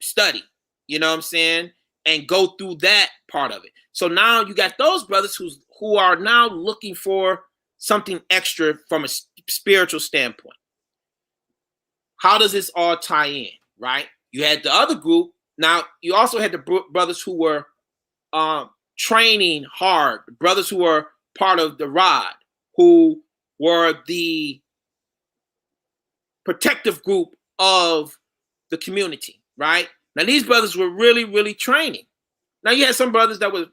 study, you know what I'm saying, and go through that part of it. So now you got those brothers who are now looking for something extra from a spiritual standpoint. How does this all tie in, right? You had the other group. Now you also had the brothers who were training hard, brothers who were part of the Rod, who were the protective group of the community, right? Now these brothers were really, really training. Now you had some brothers that were,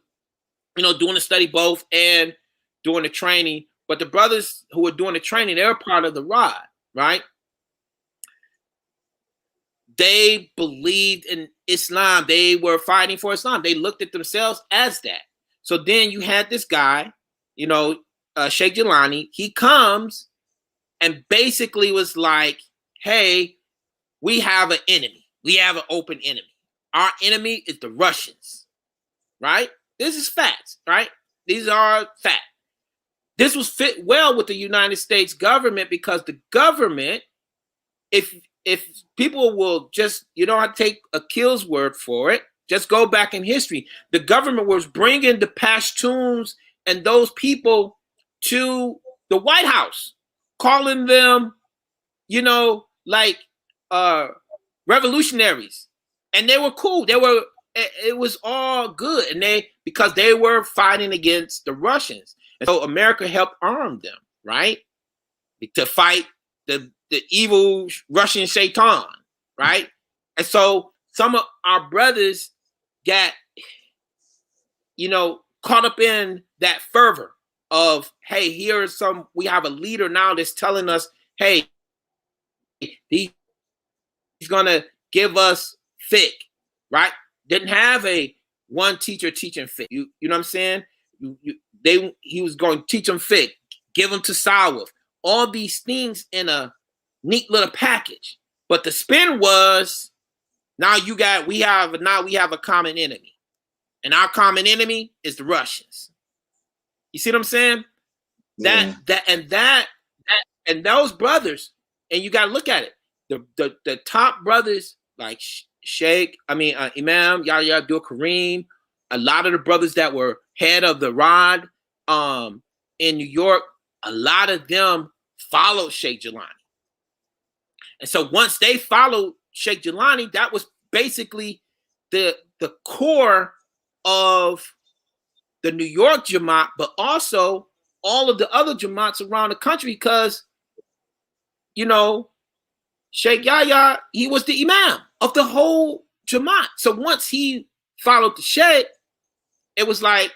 doing the study both and doing the training, but the brothers who were doing the training, they were part of the Rod, right? They believed in Islam. They were fighting for Islam. They looked at themselves as that. So then you had this guy, Sheikh Jilani. He comes and basically was like, hey, we have an enemy. We have an open enemy. Our enemy is the Russians, right? This is facts, right? These are facts. This was fit well with the United States government because the government, if people will just, you don't have to take Akil's word for it, just go back in history. The government was bringing the Pashtuns and those people to the White House, calling them, revolutionaries. And they were cool. It was all good. And because they were fighting against the Russians. And so America helped arm them, right? To fight the evil Russian shaitan, right? And so some of our brothers got, caught up in that fervor of, hey, we have a leader now that's telling us, hey, he's gonna give us fiqh, right? Didn't have a one teacher teaching fiqh. You know what I'm saying? He was going to teach them fiqh, give them tasawwuf, all these things in a neat little package. But the spin was, now we have a common enemy. And our common enemy is the Russians. You see what I'm saying? Yeah. And those brothers, and you got to look at it. The top brothers like Imam Yahya Abdul Karim, a lot of the brothers that were head of the Rod in New York, a lot of them followed Sheikh Jilani. And so once they followed Sheikh Jilani, that was basically the core of the New York Jamaat, but also all of the other Jamaats around the country, because, Sheikh Yahya, he was the Imam of the whole Jamaat. So once he followed the Sheikh, it was like,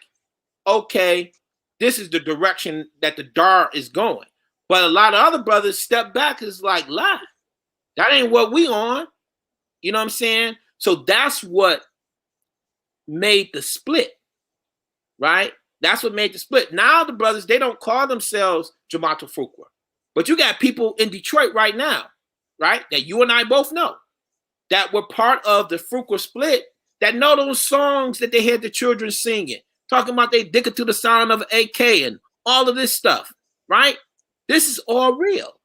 okay, this is the direction that the Dar is going. But a lot of other brothers step back, is like, lie. That ain't what we on. You know what I'm saying? So that's what made the split, right? That's what made the split. Now the brothers, they don't call themselves Jamaat al-Fuqra. But you got people in Detroit right now, right, that you and I both know, that were part of the Fuqra split, that know those songs that they had the children singing, talking about they dick it to the sound of AK and all of this stuff, right? This is all real.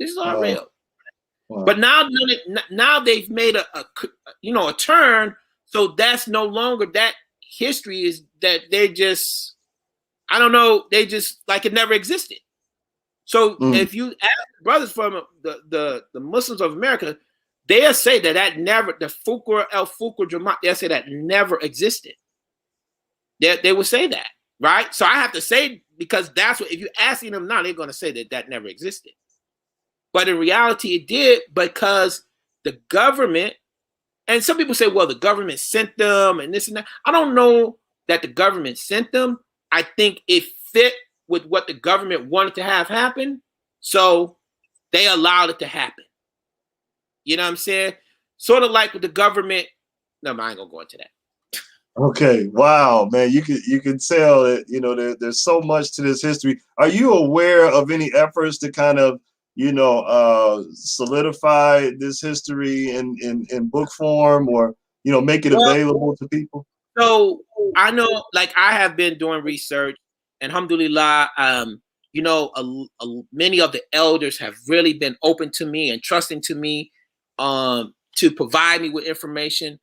This is all real. Wow. But now they've made a turn, so that's no longer that history, is that they just, I don't know, they just like it never existed. So if you ask brothers from the Muslims of America, they'll say that never, the Fuqra al-Fuqra Jamaat, they'll say that never existed. They would say that, right? So I have to say, because that's what, if you're asking them now, they're going to say that that never existed. But in reality, it did, because the government, and some people say, well, the government sent them and this and that. I don't know that the government sent them. I think it fit with what the government wanted to have happen. So they allowed it to happen. You know what I'm saying? Sort of like with the government. No, I ain't gonna go into that. Okay, wow, man, you can tell that, you know, there's so much to this history. Are you aware of any efforts to kind of, you know, solidify this history in book form, or, you know, make it available to people? So I know, like, I have been doing research, and alhamdulillah, you know, many of the elders have really been open to me and trusting to me to provide me with information.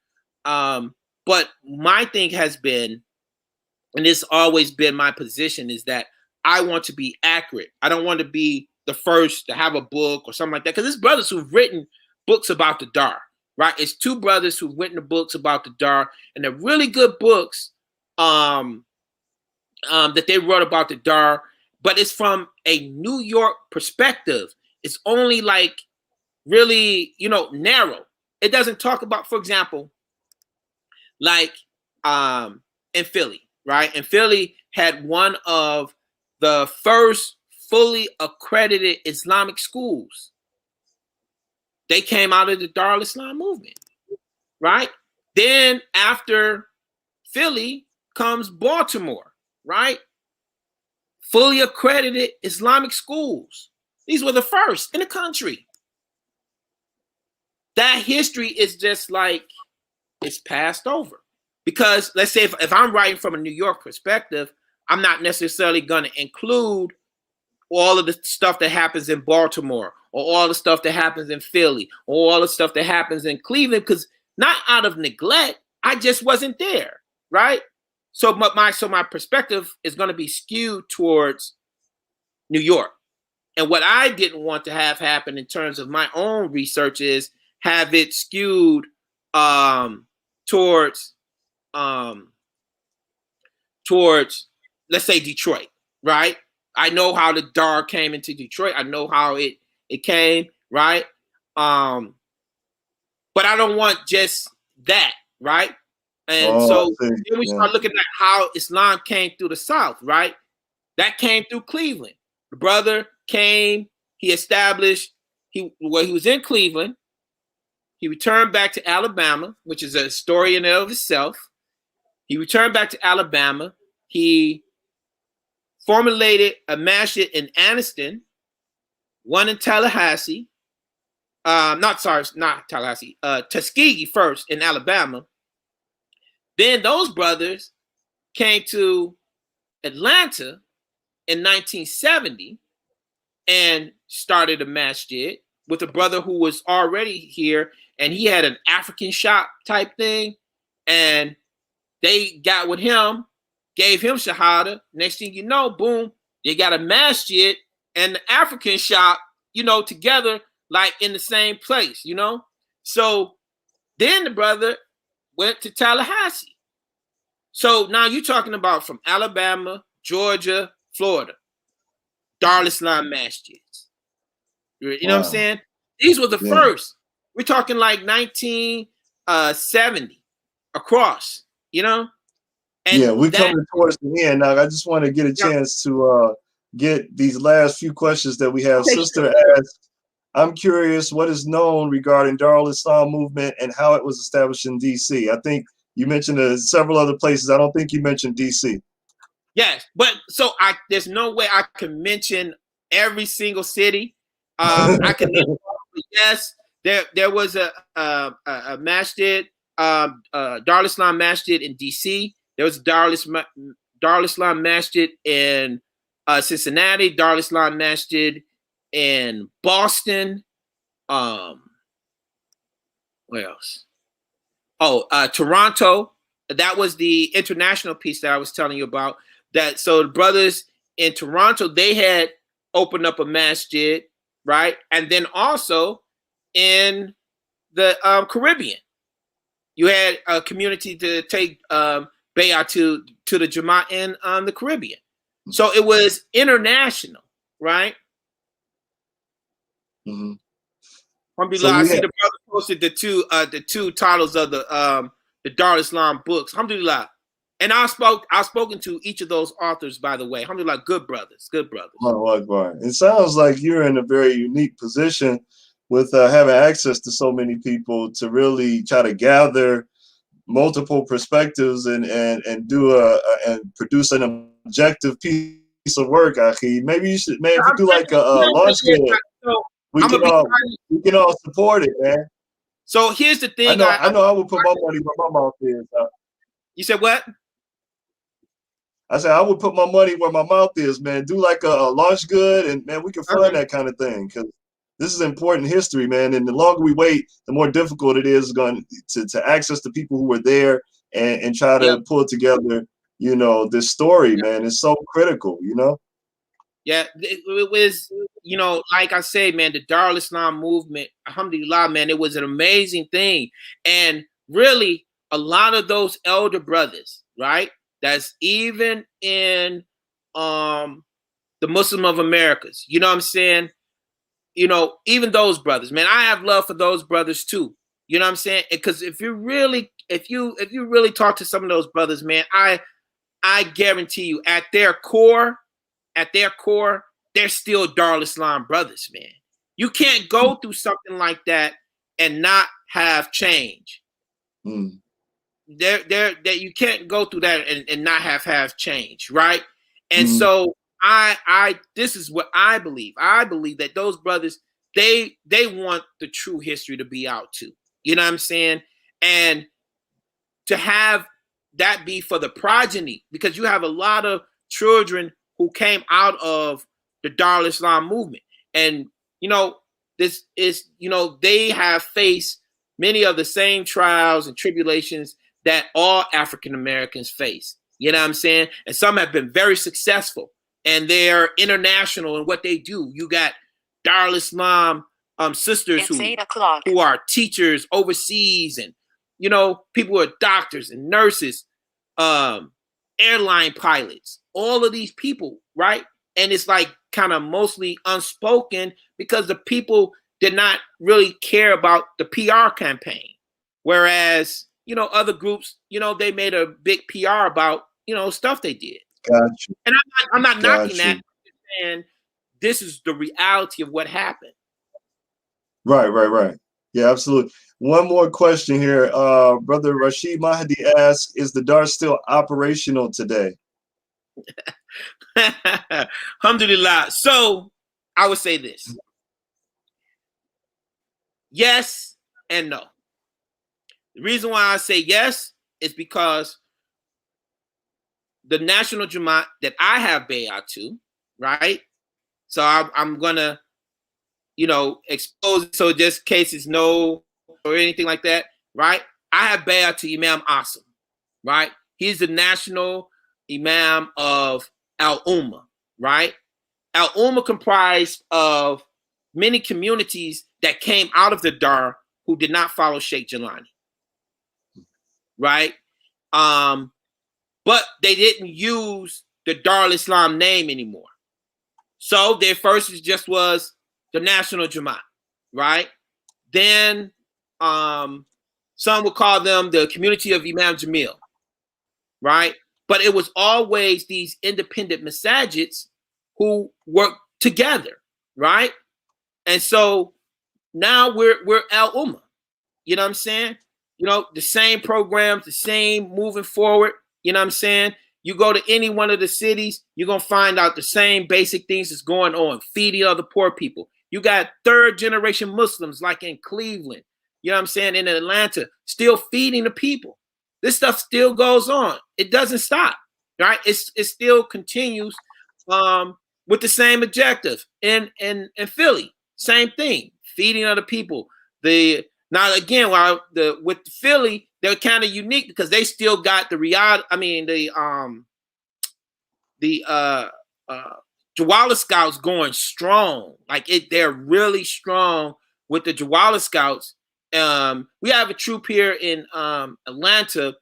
But my thing has been, and it's always been my position, is that I want to be accurate. I don't want to be the first to have a book or something like that, because there's brothers who've written books about the Dar, right? It's two brothers who've written the books about the Dar, and they're really good books that they wrote about the Dar, but it's from a New York perspective. It's only like really, you know, narrow. It doesn't talk about, for example, like in Philly, right? And Philly had one of the first fully accredited Islamic schools. They came out of the Darul Islam movement, right? Then after Philly comes Baltimore, right? Fully accredited Islamic schools. These were the first in the country. That history is just like, it's passed over. Because let's say if I'm writing from a New York perspective, I'm not necessarily going to include all of the stuff that happens in Baltimore, or all the stuff that happens in Philly, or all the stuff that happens in Cleveland, because not out of neglect, I just wasn't there, right? So my perspective is going to be skewed towards New York. And what I didn't want to have happen in terms of my own research is have it skewed towards let's say Detroit, right? I know how the Dar came into Detroit. I know how it came, right? But I don't want just that, right? And so then we start looking at how Islam came through the South, right? That came through Cleveland. The brother came, he established, he was in Cleveland. He returned back to Alabama, which is a story in and of itself. He returned back to Alabama. He formulated a masjid in Anniston, one in Tallahassee. Not Tallahassee, Tuskegee first in Alabama. Then those brothers came to Atlanta in 1970 and started a masjid with a brother who was already here, and he had an African shop type thing, and they got with him, gave him shahada. Next thing you know, boom, they got a masjid and the African shop, you know, together, like in the same place, you know. So then the brother went to Tallahassee. So now you're talking about from Alabama, Georgia, Florida, Darul Islam masjids. You know what I'm saying? These were the first. We're talking like 1970 across, you know? And we're coming towards the end now. I just want to get a chance to get these last few questions that we have. Sister asked, I'm curious what is known regarding Darul Islam movement and how it was established in DC. I think you mentioned several other places. I don't think you mentioned DC. Yes, but so there's no way I can mention every single city. I can yes, there was a masjid, Darul Islam masjid in DC. There was a Darul Islam masjid in Cincinnati, Darul Islam masjid in Boston. Where else? Oh, Toronto. That was the international piece that I was telling you about. That so the brothers in Toronto, they had opened up a masjid, right? And then also in the Caribbean, you had a community to take bay'ah to the Jamaat in the Caribbean. So it was international, right? Mm-hmm. Alhamdulillah, I see the brother posted the two titles of the Darul Islam books. Alhamdulillah. And I've spoken to each of those authors, by the way. Alhamdulillah, good brothers, good brothers. It sounds like you're in a very unique position with having access to so many people to really try to gather multiple perspectives and do and produce an objective piece of work, Akhi. Maybe you should, man, if you do like a launch kit, we can all support it, man. So here's the thing. I know I would put my money where my mouth is. You said what? I said I would put my money where my mouth is, man. Do like a launch good, and man, we can fund that kind of thing, because this is important history, man. And the longer we wait, the more difficult it is going to access the people who were there and try to pull together, you know, this story, man. It's so critical, you know. Yeah, it was, you know, like I said, man, the Darul Islam movement, alhamdulillah, man, it was an amazing thing. And really, a lot of those elder brothers, right, that's even in the Muslim of Americas, you know what I'm saying? You know, even those brothers, man, I have love for those brothers too. You know what I'm saying? Because if you really talk to some of those brothers, man, I guarantee you, at their core, they're still Darul Islam brothers, man. You can't go through something like that and not have change. You can't go through that and not have change, right? And so this is what I believe. I believe that those brothers, they want the true history to be out too. You know what I'm saying? And to have that be for the progeny, because you have a lot of children who came out of the Darul Islam movement. And, you know, this is, you know, they have faced many of the same trials and tribulations that all African Americans face. You know what I'm saying? And some have been very successful, and they're international in what they do. You got Darul Islam sisters who are teachers overseas, and, you know, people who are doctors and nurses, airline pilots, all of these people, right? And it's like kind of mostly unspoken because the people did not really care about the PR campaign. Whereas, you know, other groups, you know, they made a big PR about, you know, stuff they did. Gotcha. And I'm not knocking that, and this is the reality of what happened. Right. Yeah, absolutely. One more question here. Brother Rashid Mahdi asks, is the DAR still operational today? Alhamdulillah. So I would say this. Yes and no. The reason why I say yes is because the National Jamaat that I have bay'ah to, right? So I'm gonna, you know, expose it, so just cases no or anything like that, right? I have bay'ah to Imam Asim, right? He's the national Imam of Al-Ummah, right? Al-Ummah comprised of many communities that came out of the Dar who did not follow Sheikh Jelani, right? But they didn't use the Darul Islam name anymore. So their first just was the National Jamaat, right? Then some would call them the community of Imam Jamil, right? But it was always these independent masajids who worked together, right? And so now we're Al-Ummah. You know what I'm saying? You know, the same programs, the same moving forward. You know what I'm saying? You go to any one of the cities, you're going to find out the same basic things that's going on, feeding other poor people. You got third generation Muslims like in Cleveland, you know what I'm saying, in Atlanta, still feeding the people. This stuff still goes on. It doesn't stop, right? It still continues with the same objective. In Philly, same thing, feeding other people. Now again, with Philly, they're kind of unique because they still got the Riyadh. I mean, the Jawala Scouts going strong. They're really strong with the Jawala Scouts. We have a troop here in Atlanta,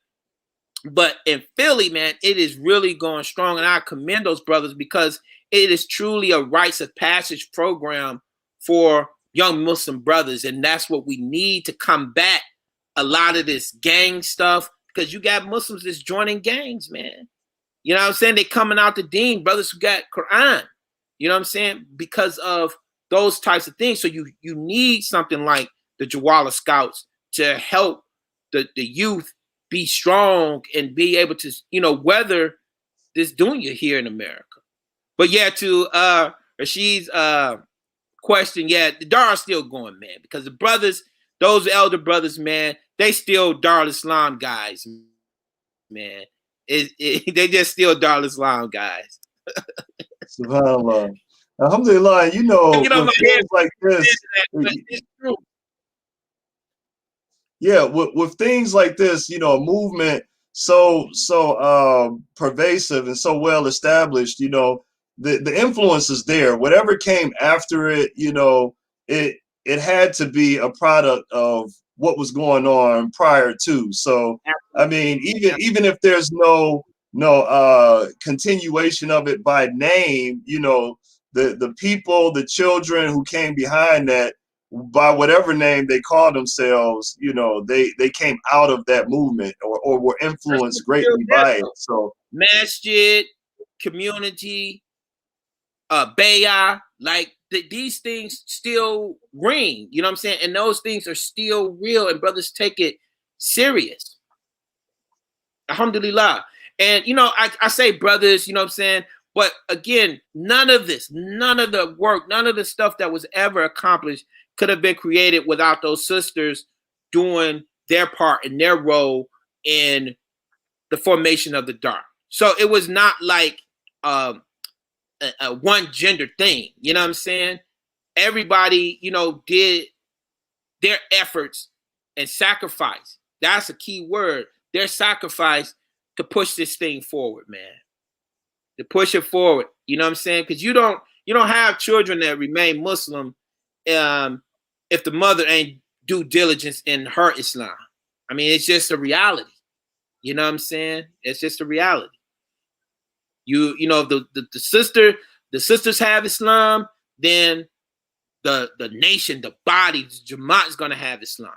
But in Philly, man, it is really going strong. And I commend those brothers because it is truly a rites of passage program for young Muslim brothers. And that's what we need to combat a lot of this gang stuff, because you got Muslims that's joining gangs, man. You know what I'm saying? They coming out the deen, brothers who got Quran. You know what I'm saying? Because of those types of things. So you need something like the Jawala Scouts to help the youth be strong and be able to, you know, weather this dunya here in America. But yeah, to Rashid's question, yeah, the Dar's still going, man, because the brothers, those elder brothers, man, they still Darul Islam guys, man. They just still Darul Islam guys. SubhanAllah. Alhamdulillah, you know, with things like this, it's true. Yeah, with things like this, you know, a movement so pervasive and so well established, you know, the influence is there. Whatever came after it, you know, it had to be a product of what was going on prior to. So I mean, even if there's no continuation of it by name, you know, the people, the children who came behind that, by whatever name they call themselves, you know, they came out of that movement or were influenced greatly by it. So masjid, community, bayah, like these things still ring, you know what I'm saying? And those things are still real, and brothers take it serious. Alhamdulillah. And, you know, I say brothers, you know what I'm saying? But again, none of the work, none of the stuff that was ever accomplished could have been created without those sisters doing their part and their role in the formation of the Dar. So it was not like a one gender thing, you know what I'm saying? Everybody, you know, did their efforts and sacrifice. That's a key word. Their sacrifice to push this thing forward, man. To push it forward, you know what I'm saying? Because you don't have children that remain Muslim if the mother ain't due diligence in her Islam. I mean, it's just a reality. You know what I'm saying? It's just a reality. You know, the sisters have Islam, then the nation, the body, the Jamaat is gonna have Islam.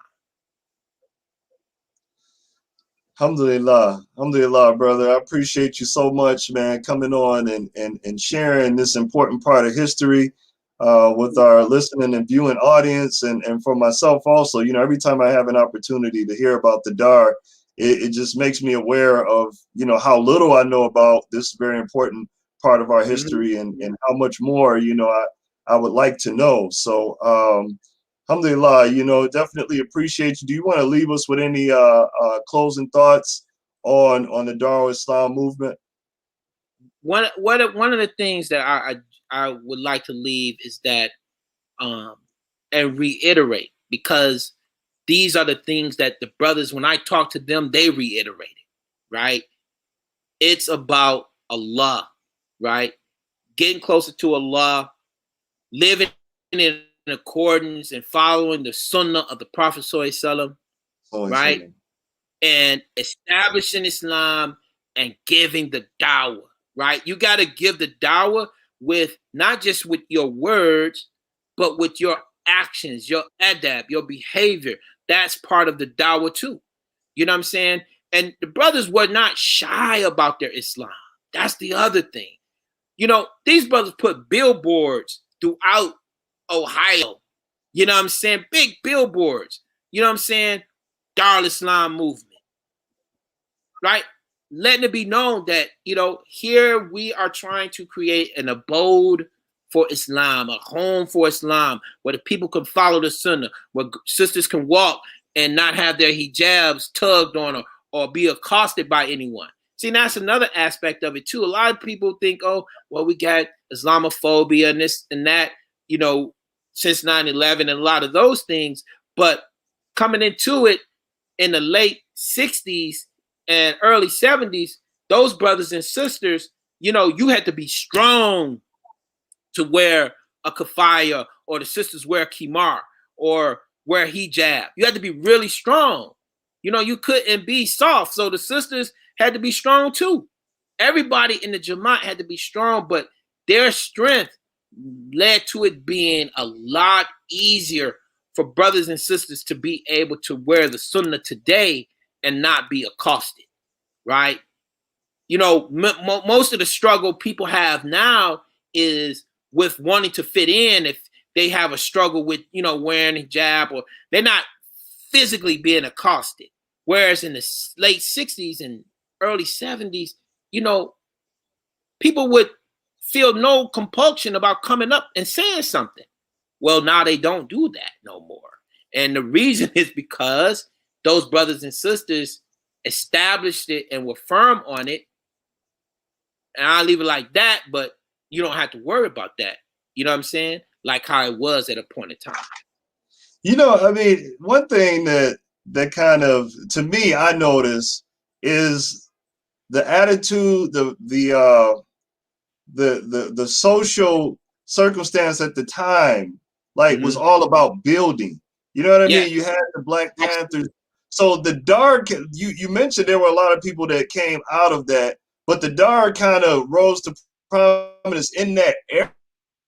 Alhamdulillah, alhamdulillah, brother. I appreciate you so much, man, coming on and sharing this important part of history with our listening and viewing audience, and for myself also. You know, every time I have an opportunity to hear about the Dar, it just makes me aware of, you know, how little I know about this very important part of our history, and how much more, you know, I would like to know. So alhamdulillah, you know, definitely appreciate you. Do you want to leave us with any closing thoughts on the Darul Islam movement? One of the things that I would like to leave is that and reiterate, because these are the things that the brothers, when I talk to them, they reiterated, right? It's about Allah, right? Getting closer to Allah, living in accordance and following the sunnah of the Prophet Sallallahu Alaihi Wasallam, right? And establishing Islam and giving the dawah, right? You got to give the dawah with not just with your words, but with your actions, your adab, your behavior. That's part of the dawah too. You know what I'm saying? And the brothers were not shy about their Islam. That's the other thing. You know, these brothers put billboards throughout Ohio. You know what I'm saying? Big billboards. You know what I'm saying? Darul Islam movement. Right? Letting it be known that, you know, here we are trying to create an abode for Islam, a home for Islam, where the people can follow the sunnah, where sisters can walk and not have their hijabs tugged on or be accosted by anyone. See, that's another aspect of it too. A lot of people think, oh, well, we got Islamophobia and this and that, you know, since 9/11 and a lot of those things. But coming into it in the late 60s and early 70s, those brothers and sisters, you know, you had to be strong to wear a kafaya, or the sisters wear khimar or wear hijab. You had to be really strong. You know, you couldn't be soft. So the sisters had to be strong too. Everybody in the Jamaat had to be strong, but their strength led to it being a lot easier for brothers and sisters to be able to wear the Sunnah today and not be accosted, right? You know, most of the struggle people have now is with wanting to fit in. If they have a struggle with, you know, wearing hijab, or they're not physically being accosted. Whereas in the late 60s and early 70s, you know, people would feel no compulsion about coming up and saying something. Well, now they don't do that no more. And the reason is because those brothers and sisters established it and were firm on it. And I'll leave it like that, but you don't have to worry about that. You know what I'm saying? Like how it was at a point in time. You know, I mean, one thing that kind of, to me, I notice is the attitude, the social circumstance at the time, like, was all about building. You know what I mean? You had the Black Panthers. So the Dark, you mentioned there were a lot of people that came out of that, but the Dark kind of rose to prominence in that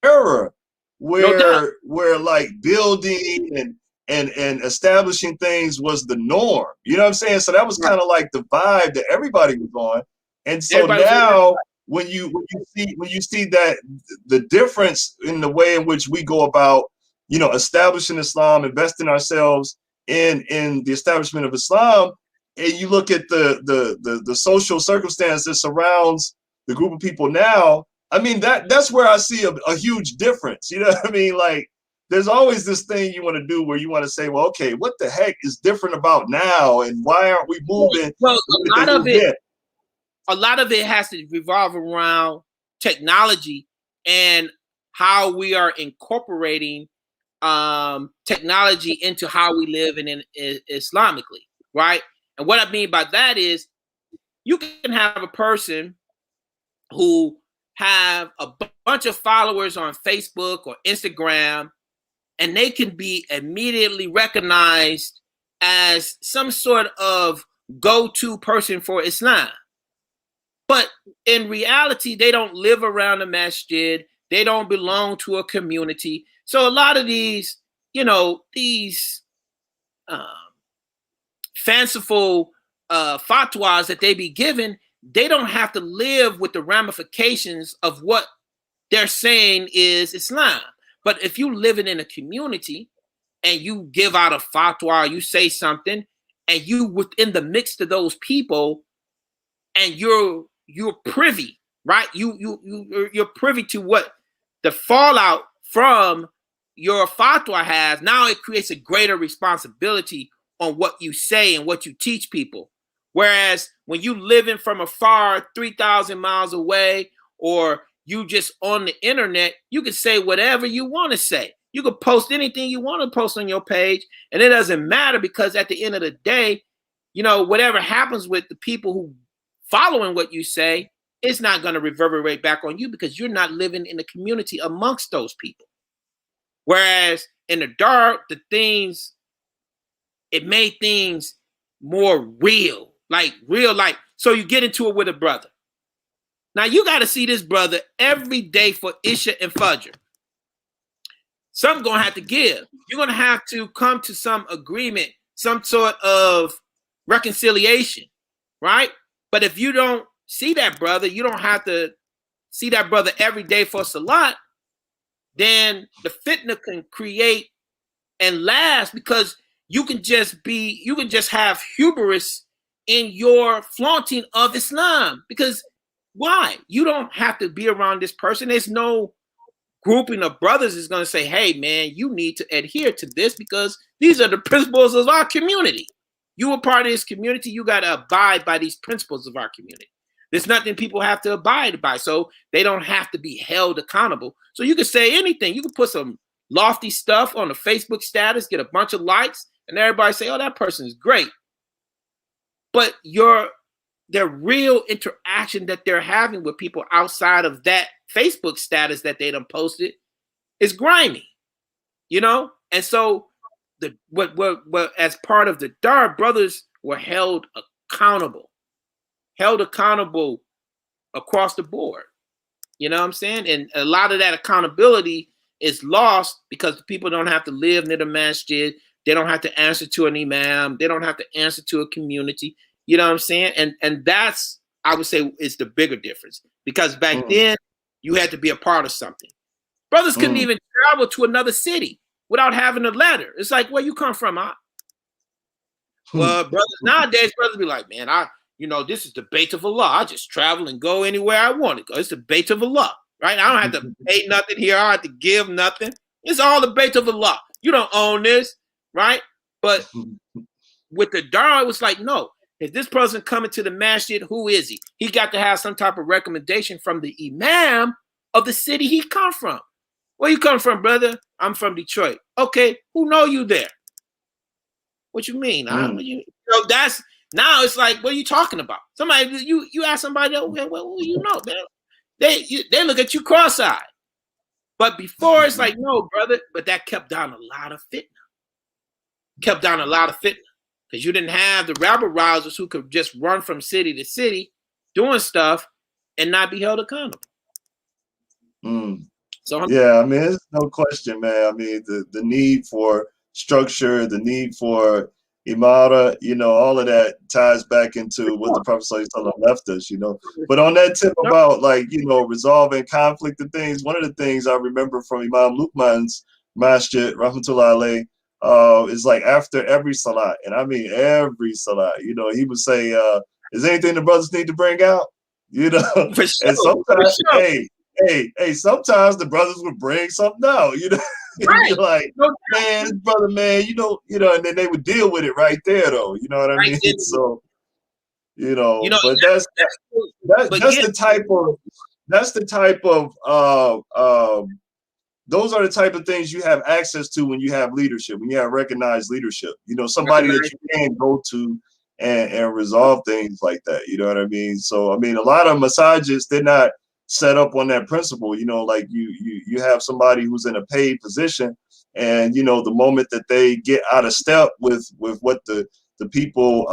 era where like building and establishing things was the norm. You know what I'm saying? So that was kind of like the vibe that everybody was on. And so now when you see that the difference in the way in which we go about, you know, establishing Islam, investing ourselves in the establishment of Islam, and you look at the social circumstance that surrounds the group of people now, I mean, that's where I see a huge difference. You know what I mean? Like, there's always this thing you want to do where you want to say, well, okay, what the heck is different about now, and why aren't we moving? Well, a lot of it has to revolve around technology and how we are incorporating technology into how we live in Islamically, right? And what I mean by that is, you can have a person who have a bunch of followers on Facebook or Instagram, and they can be immediately recognized as some sort of go-to person for Islam. But in reality, they don't live around the masjid. They don't belong to a community. So a lot of these, you know, these fanciful fatwas that they be given, they don't have to live with the ramifications of what they're saying is Islam. But if you live in a community and you give out a fatwa, you say something, and you within the mix of those people, and you're privy, right? You're privy to what the fallout from your fatwa has. Now it creates a greater responsibility on what you say and what you teach people. Whereas when you living from afar, 3,000 miles away, or you just on the internet, you can say whatever you want to say. You can post anything you want to post on your page, and it doesn't matter, because at the end of the day, you know, whatever happens with the people who following what you say, it's not going to reverberate back on you, because you're not living in the community amongst those people. Whereas in the dark, it made things more real. Like, so you get into it with a brother. Now you got to see this brother every day for Isha and Fajr. Something's going to have to give. You're going to have to come to some agreement, some sort of reconciliation, right? But if you don't see that brother, you don't have to see that brother every day for Salat, then the fitna can create and last, because you can just have hubris in your flaunting of Islam. Because why? You don't have to be around this person. There's no grouping of brothers is going to say, hey, man, you need to adhere to this, because these are the principles of our community. You are part of this community. You got to abide by these principles of our community. There's nothing people have to abide by, so they don't have to be held accountable. So you can say anything. You can put some lofty stuff on a Facebook status, get a bunch of likes, and everybody say, oh, that person is great. But their real interaction that they're having with people outside of that Facebook status that they done posted is grimy, you know? And so what as part of the Dar, brothers were held accountable. held accountable across the board. You know what I'm saying? And a lot of that accountability is lost because the people don't have to live near the masjid. They don't have to answer to an imam. They don't have to answer to a community. You know what I'm saying? And that's, I would say, is the bigger difference. Because back then, you had to be a part of something. Brothers couldn't even travel to another city without having a letter. It's like, where you come from, huh? Well, brothers nowadays, brothers be like, man, this is the Bait of Allah. I just travel and go anywhere I want to go. It's the Bait of Allah, right? I don't have to pay nothing here. I don't have to give nothing. It's all the Bait of Allah. You don't own this, right? But with the Darul, it was like, no. If this person coming to the masjid, who is he? He got to have some type of recommendation from the imam of the city he come from. Where you come from, brother? I'm from Detroit. Okay, who know you there? What you mean? That's now. It's like, what are you talking about? Somebody, you ask somebody, okay, well, you know, man. They look at you cross-eyed. But before, it's like, no, brother. But that kept down a lot of fitna. Because you didn't have the rabble rousers who could just run from city to city doing stuff and not be held accountable. So yeah, I mean, there's no question, man. I mean, the need for structure, the need for imara, all of that ties back into what the Prophet ﷺ left us, But on that tip about resolving conflict and things, one of the things I remember from Imam Luqman's masjid, rahmatullahi alayhi, is like after every salat, and I mean every salat, he would say, is there anything the brothers need to bring out? For sure, and sometimes, hey, sometimes the brothers would bring something out, Right. You're like, man, brother, man, and then they would deal with it right there, though. You know what I mean? So, but that's the type of those are the type of things you have access to when you have leadership, when you have recognized leadership. Somebody that you can go to and resolve things like that. You know what I mean? So, I mean, a lot of masajids, they're not set up on that principle, like you have somebody who's in a paid position, and the moment that they get out of step with what the people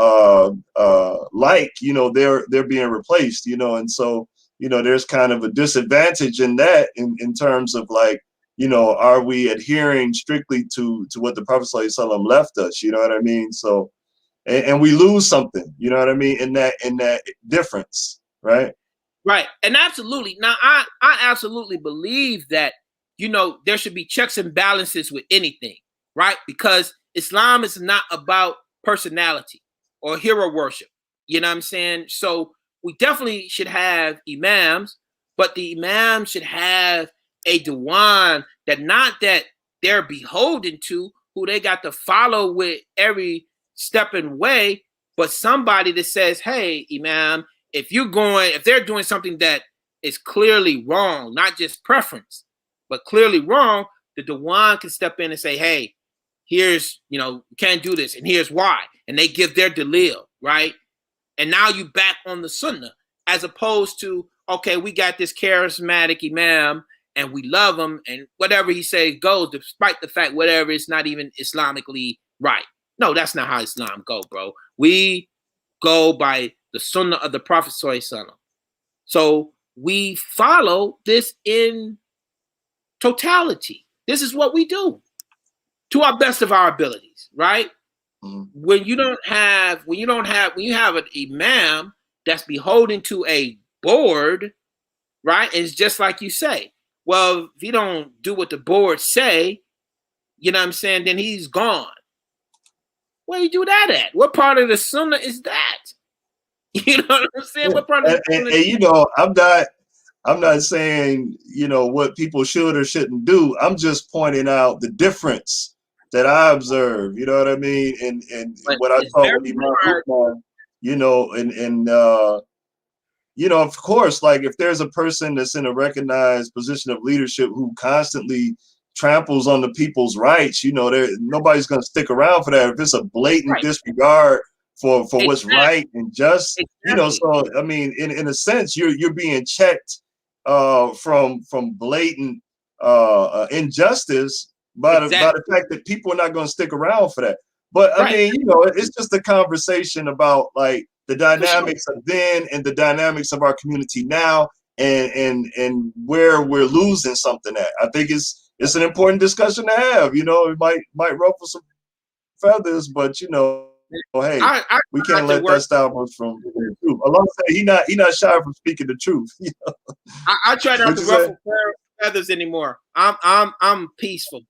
like, they're being replaced, and so there's kind of a disadvantage in that in terms of like, are we adhering strictly to what the Prophet ﷺ left us? You know what I mean? So and we lose something, you know what I mean, in that difference, right? Right. And absolutely. Now, I absolutely believe that, there should be checks and balances with anything, right? Because Islam is not about personality or hero worship. You know what I'm saying? So we definitely should have imams, but the imams should have a diwan that they're beholden to, who they got to follow with every step and way, but somebody that says, hey, imam, if they're doing something that is clearly wrong, not just preference, but clearly wrong, the Dewan can step in and say, hey, here's, you can't do this, and here's why. And they give their dalil, right? And now you back on the sunnah, as opposed to, okay, we got this charismatic imam, and we love him, and whatever he says goes, despite the fact whatever is not even Islamically right. No, that's not how Islam go, bro. We go by the sunnah of the Prophet ﷺ. So we follow this in totality. This is what we do to our best of our abilities, right? When you have an imam that's beholden to a board, right? It's just like you say, well, if you don't do what the board say, you know what I'm saying, then he's gone. Where you do that at? What part of the sunnah is that? You know what I'm saying? What part of the sunnah? I'm not saying, what people should or shouldn't do. I'm just pointing out the difference that I observe, you know what I mean? And what I thought would be of course, like if there's a person that's in a recognized position of leadership who constantly tramples on the people's rights, nobody's going to stick around for that. If it's a blatant disregard for what's right and just, so I mean, in a sense, you're being checked from blatant injustice by the fact that people are not going to stick around for that. But I mean, it's just a conversation about like the dynamics of then and the dynamics of our community now, and where we're losing something at. I think it's an important discussion to have. You know, it might ruffle some feathers, but you know, hey, we can't let that stop us from the truth. Allah said he not shy from speaking the truth. You know? I try not to ruffle feathers anymore. I'm peaceful.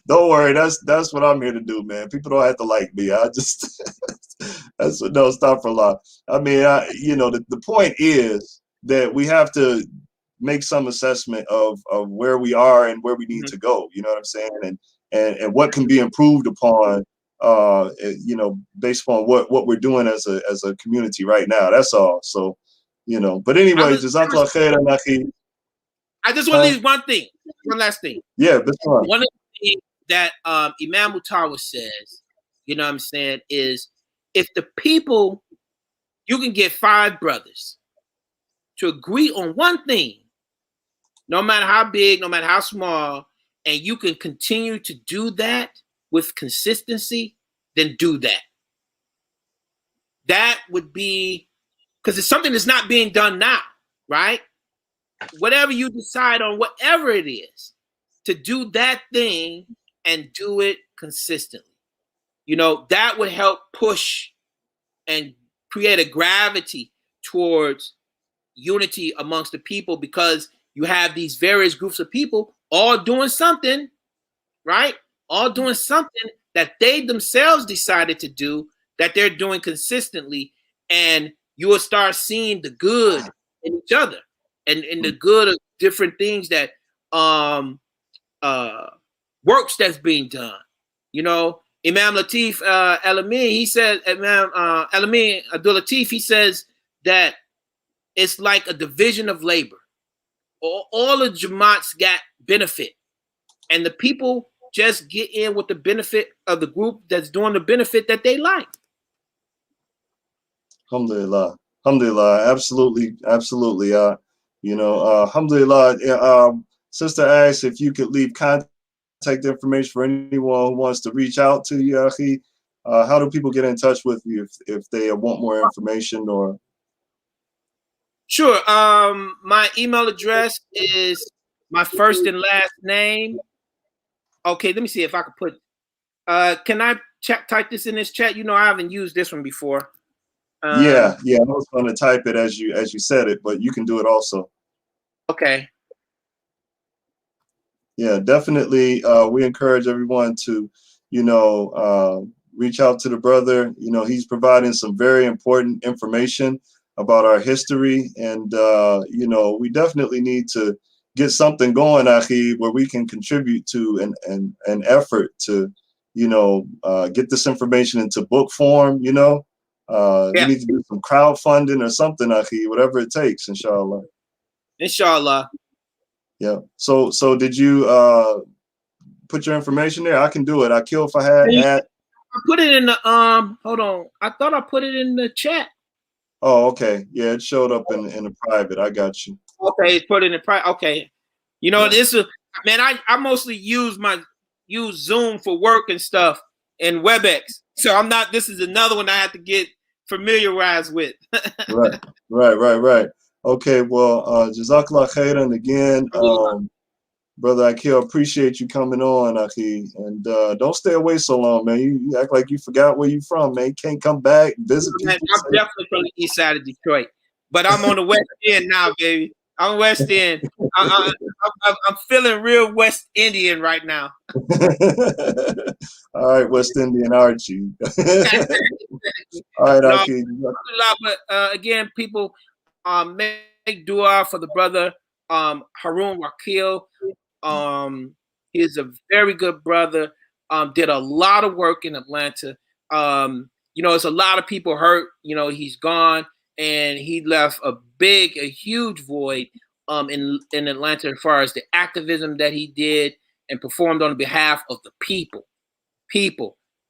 Don't worry, that's what I'm here to do, man. People don't have to like me. I just that's what no stop for Allah. I mean, you know, the point is that we have to make some assessment of where we are and where we need to go. You know what I'm saying? And what can be improved upon, you know, based upon what we're doing as a community right now. That's all. So, you know. But anyways, Jazakallah khairan, Akhi. I just want to leave one last thing. Yeah, that's fine. One of the things that Imam Mutawa says, you know what I'm saying, is if the people, you can get 5 brothers to agree on one thing, no matter how big, no matter how small, and you can continue to do that with consistency, then do that. That would be, because it's something that's not being done now, right? Whatever you decide on, whatever it is, to do that thing and do it consistently. You know, that would help push and create a gravity towards unity amongst the people, because you have these various groups of people all doing something, right? All doing something that they themselves decided to do, that they're doing consistently, and you will start seeing the good in each other. And the good of different things that works that's being done. You know, Imam Latif Al-Amin, he said, Imam Al-Amin Abdul Latif, he says that it's like a division of labor. All the Jamaats got benefit, and the people just get in with the benefit of the group that's doing the benefit that they like. Alhamdulillah. Alhamdulillah. Absolutely. Absolutely. You know, alhamdulillah. Sister asked if you could leave contact information for anyone who wants to reach out to you, Akhi. How do people get in touch with you if they want more information or? Sure. My email address is my first and last name. Okay, let me see if I can put. Can I type this in this chat? You know, I haven't used this one before. Yeah. I was going to type it as you said it, but you can do it also. Okay. Yeah, definitely. We encourage everyone to, you know, reach out to the brother. You know, he's providing some very important information about our history, and you know, we definitely need to get something going, Akhi, where we can contribute to an effort to, you know, get this information into book form. You know, we need to do some crowdfunding or something, Akhi, whatever it takes, inshallah. Inshallah. Yeah. So did you put your information there? I can do it. Akil Fahd at. I put it in the hold on. I thought I put it in the chat. Oh, okay. Yeah, it showed up in the private. I got you. Okay, it's put in the private. Okay. You know, this is, man, I mostly use Zoom for work and stuff and WebEx. So I'm not, this is another one I have to get familiarized with. Right. Okay, well, Jazakallah khairan again. Brother Akil, appreciate you coming on, Akhi. And don't stay away so long, man. You act like you forgot where you from, man. You can't come back, visit people. I'm definitely from the east side of Detroit. But I'm on the West End now, baby. I'm West End. I'm feeling real West Indian right now. All right, West Indian Archie. All right, Akhi. But again, people, make dua for the brother Harun Wakil. He is a very good brother. Did a lot of work in Atlanta. You know, it's a lot of people hurt. You know, he's gone, and he left a huge void in Atlanta as far as the activism that he did and performed on behalf of the people,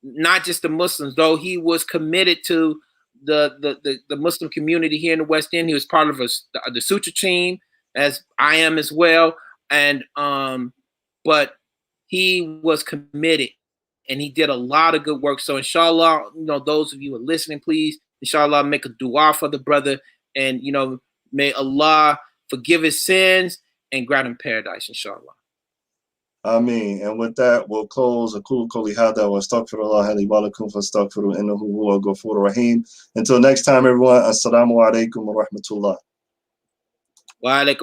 not just the Muslims. Though he was committed to the Muslim community here in the West End. He was part of the Sutra team, as I am as well. And but he was committed and he did a lot of good work. So inshallah, you know, those of you who are listening, please, inshallah, make a dua for the brother, and, you know, may Allah forgive his sins and grant him paradise, inshallah. Ameen. And with that, we'll close. Aqulu qawli hada wa astaghfirullah li wa lakum fastaghfiru innahu huwa ghafurur rahim. Until next time, everyone. Assalamu alaikum wa rahmatullah. Wa alaikum